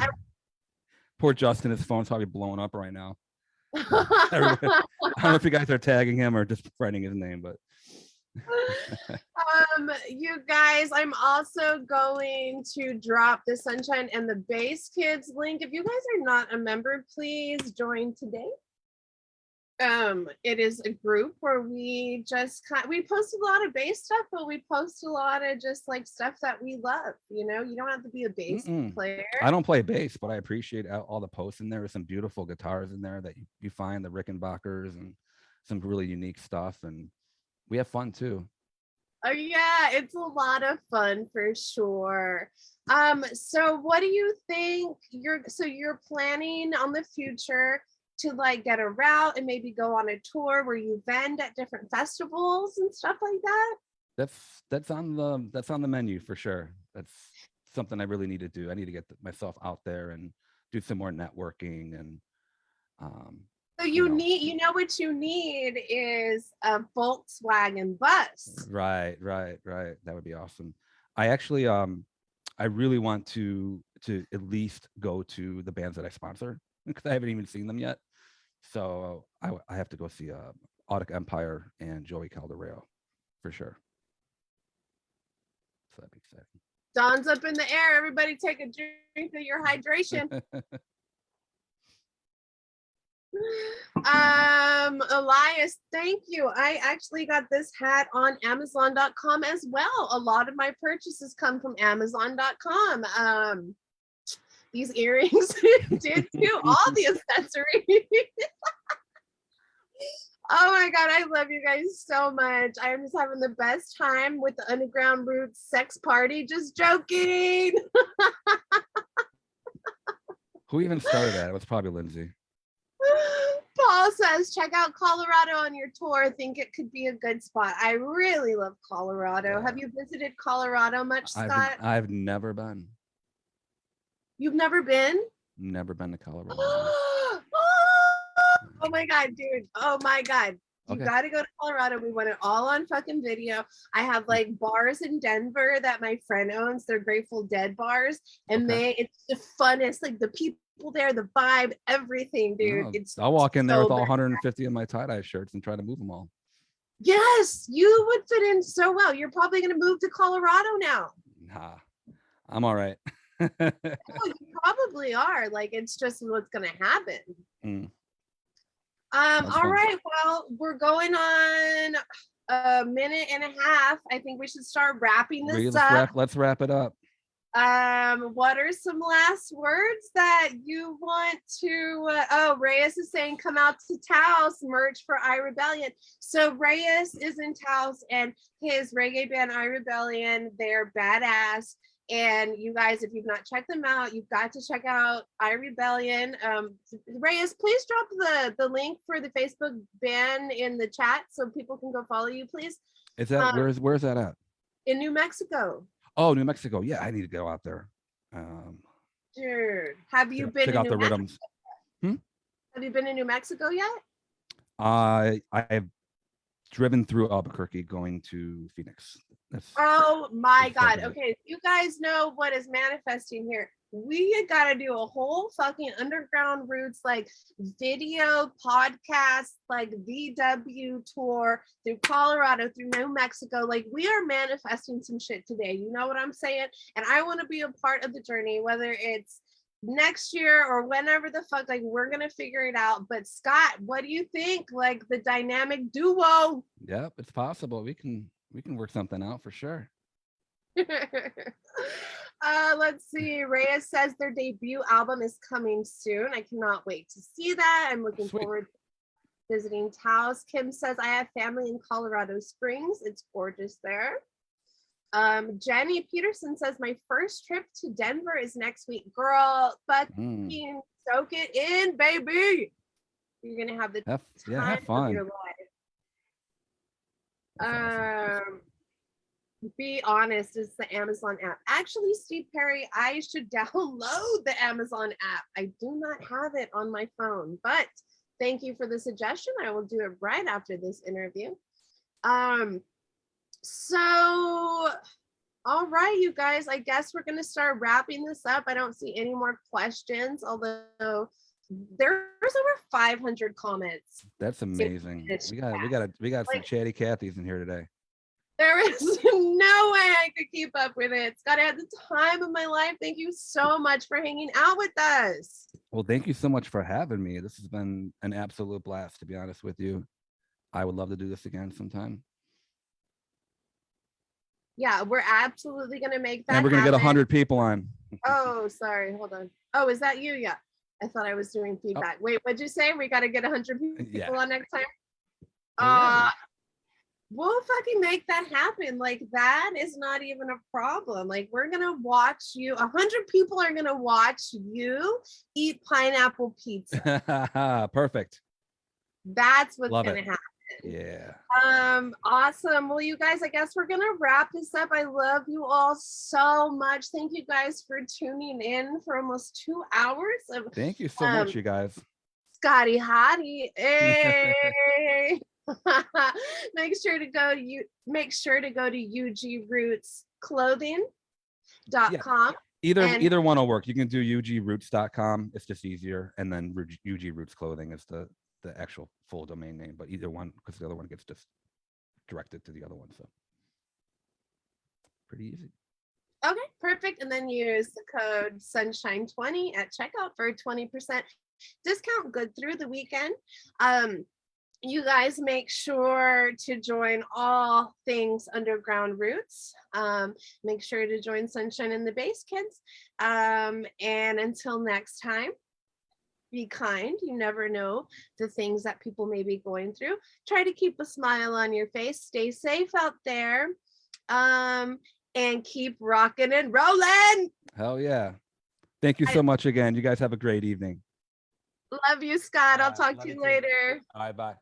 Poor Justin, his phone's probably blowing up right now. I don't know if you guys are tagging him or just writing his name, but you guys, I'm also going to drop the Sunshine and the Bass Kids link. If you guys are not a member, please join today. It is a group where we just we post a lot of bass stuff, but we post a lot of just like stuff that we love. You know, you don't have to be a bass player. I don't play bass, but I appreciate all the posts in there. There's some beautiful guitars in there that you find, the Rickenbackers and some really unique stuff, and we have fun too. Oh yeah, it's a lot of fun for sure. So what do you think you're planning on the future to like get a route and maybe go on a tour where you vend at different festivals and stuff like that? That's on the menu for sure. That's something I really need to do. I need to get myself out there and do some more networking and so you know what you need is a Volkswagen bus. Right. That would be awesome. I actually I really want to at least go to the bands that I sponsor because I haven't even seen them yet. So I have to go see Audic Empire and Joey Calderero for sure. So that'd be exciting. Dawn's up in the air. Everybody take a drink of your hydration. Elias, thank you. I actually got this hat on Amazon.com as well. A lot of my purchases come from Amazon.com. These earrings did too. All the accessories. Oh my God, I love you guys so much. I'm just having the best time with the Underground Roots sex party. Just joking. Who even started that? It was probably Lindsay. Paul says, check out Colorado on your tour. I think it could be a good spot. I really love Colorado. Yeah. Have you visited Colorado much, Scott? I've never been. You've never been? Never been to Colorado. Oh my God, dude. Oh my God. You Okay. got to go to Colorado. We want it all on fucking video. I have like bars in Denver that my friend owns. They're Grateful Dead bars. And it's the funnest, like the people there, the vibe, everything, dude. No, It's I'll walk in there so with all good. 150 of my tie-dye shirts and try to move them all. Yes, you would fit in so well. You're probably going to move to Colorado now. Nah, I'm all right. Oh, you probably are. Like, it's just what's going to happen. Mm. All right. Well, we're going on a minute and a half. I think we should start wrapping this up. Let's wrap it up. What are some last words that you want to Reyes is saying come out to Taos, merch for iRebellion. So Reyes is in Taos and his reggae band iRebellion, they're badass. And you guys, if you've not checked them out, you've got to check out iRebellion. Reyes, please drop the link for the Facebook band in the chat so people can go follow you, please. Is that where's that at? In New Mexico. Oh, New Mexico. Yeah, I need to go out there. Dude, have you been check in out New the Mexico? rhythms? Have you been in New Mexico yet? I've driven through Albuquerque going to Phoenix. Oh my God. Okay, you guys know what is manifesting here. We got to do a whole fucking Underground Roots like video podcast, like VW tour through Colorado, through New Mexico. Like we are manifesting some shit today. You know what I'm saying? And I want to be a part of the journey, whether it's next year or whenever the fuck, like we're gonna figure it out. But Scott, what do you think? Like the dynamic duo? Yep, it's possible. We can work something out for sure. Let's see. Reyes says their debut album is coming soon. I cannot wait to see that. I'm looking forward to visiting Taos. Kim says I have family in Colorado Springs. It's gorgeous there. Jenny Peterson says my first trip to Denver is next week. Girl, fucking soak it in, baby. You're gonna have the time of your life. Awesome. Be honest, it's the Amazon app. Actually, Steve Perry, I should download the Amazon app. I do not have it on my phone, but thank you for the suggestion. I will do it right after this interview. So, all right, you guys, I guess we're going to start wrapping this up. I don't see any more questions, although there's over 500 comments. That's amazing. We got some chatty Cathys in here today. There is no way I could keep up with it. Scott, I had the time of my life. Thank you so much for hanging out with us. Well, thank you so much for having me. This has been an absolute blast, to be honest with you. I would love to do this again sometime. Yeah, we're absolutely going to make that And we're going to get 100 people on. Oh, sorry. Hold on. Oh, is that you? Yeah. I thought I was doing feedback. Wait, what'd you say? We got to get 100 people on next time? We'll fucking make that happen. Like that is not even a problem. Like we're going to watch you. 100 people are going to watch you eat pineapple pizza. Perfect. That's what's going to happen. Yeah. Awesome. Well, you guys, I guess we're gonna wrap this up. I love you all so much. Thank you guys for tuning in for almost 2 hours of thank you so much, you guys. Scotty Hottie. Hey. make sure to go to ugrootsclothing.com. Either one will work. You can do ugroots.com. It's just easier, and then UG Roots Clothing is the actual full domain name, but either one, because the other one gets just directed to the other one. So pretty easy. Okay, perfect. And then use the code sunshine20 at checkout for 20% discount good through the weekend. You guys make sure to join all things Underground Roots. Make sure to join Sunshine in the Base, kids. And until next time, be kind. You never know the things that people may be going through. Try to keep a smile on your face. Stay safe out there. And keep rocking and rolling. Hell yeah. Thank you so much again. You guys have a great evening. Love you, Scott. I'll All right, talk love to you you too. later. All right, bye.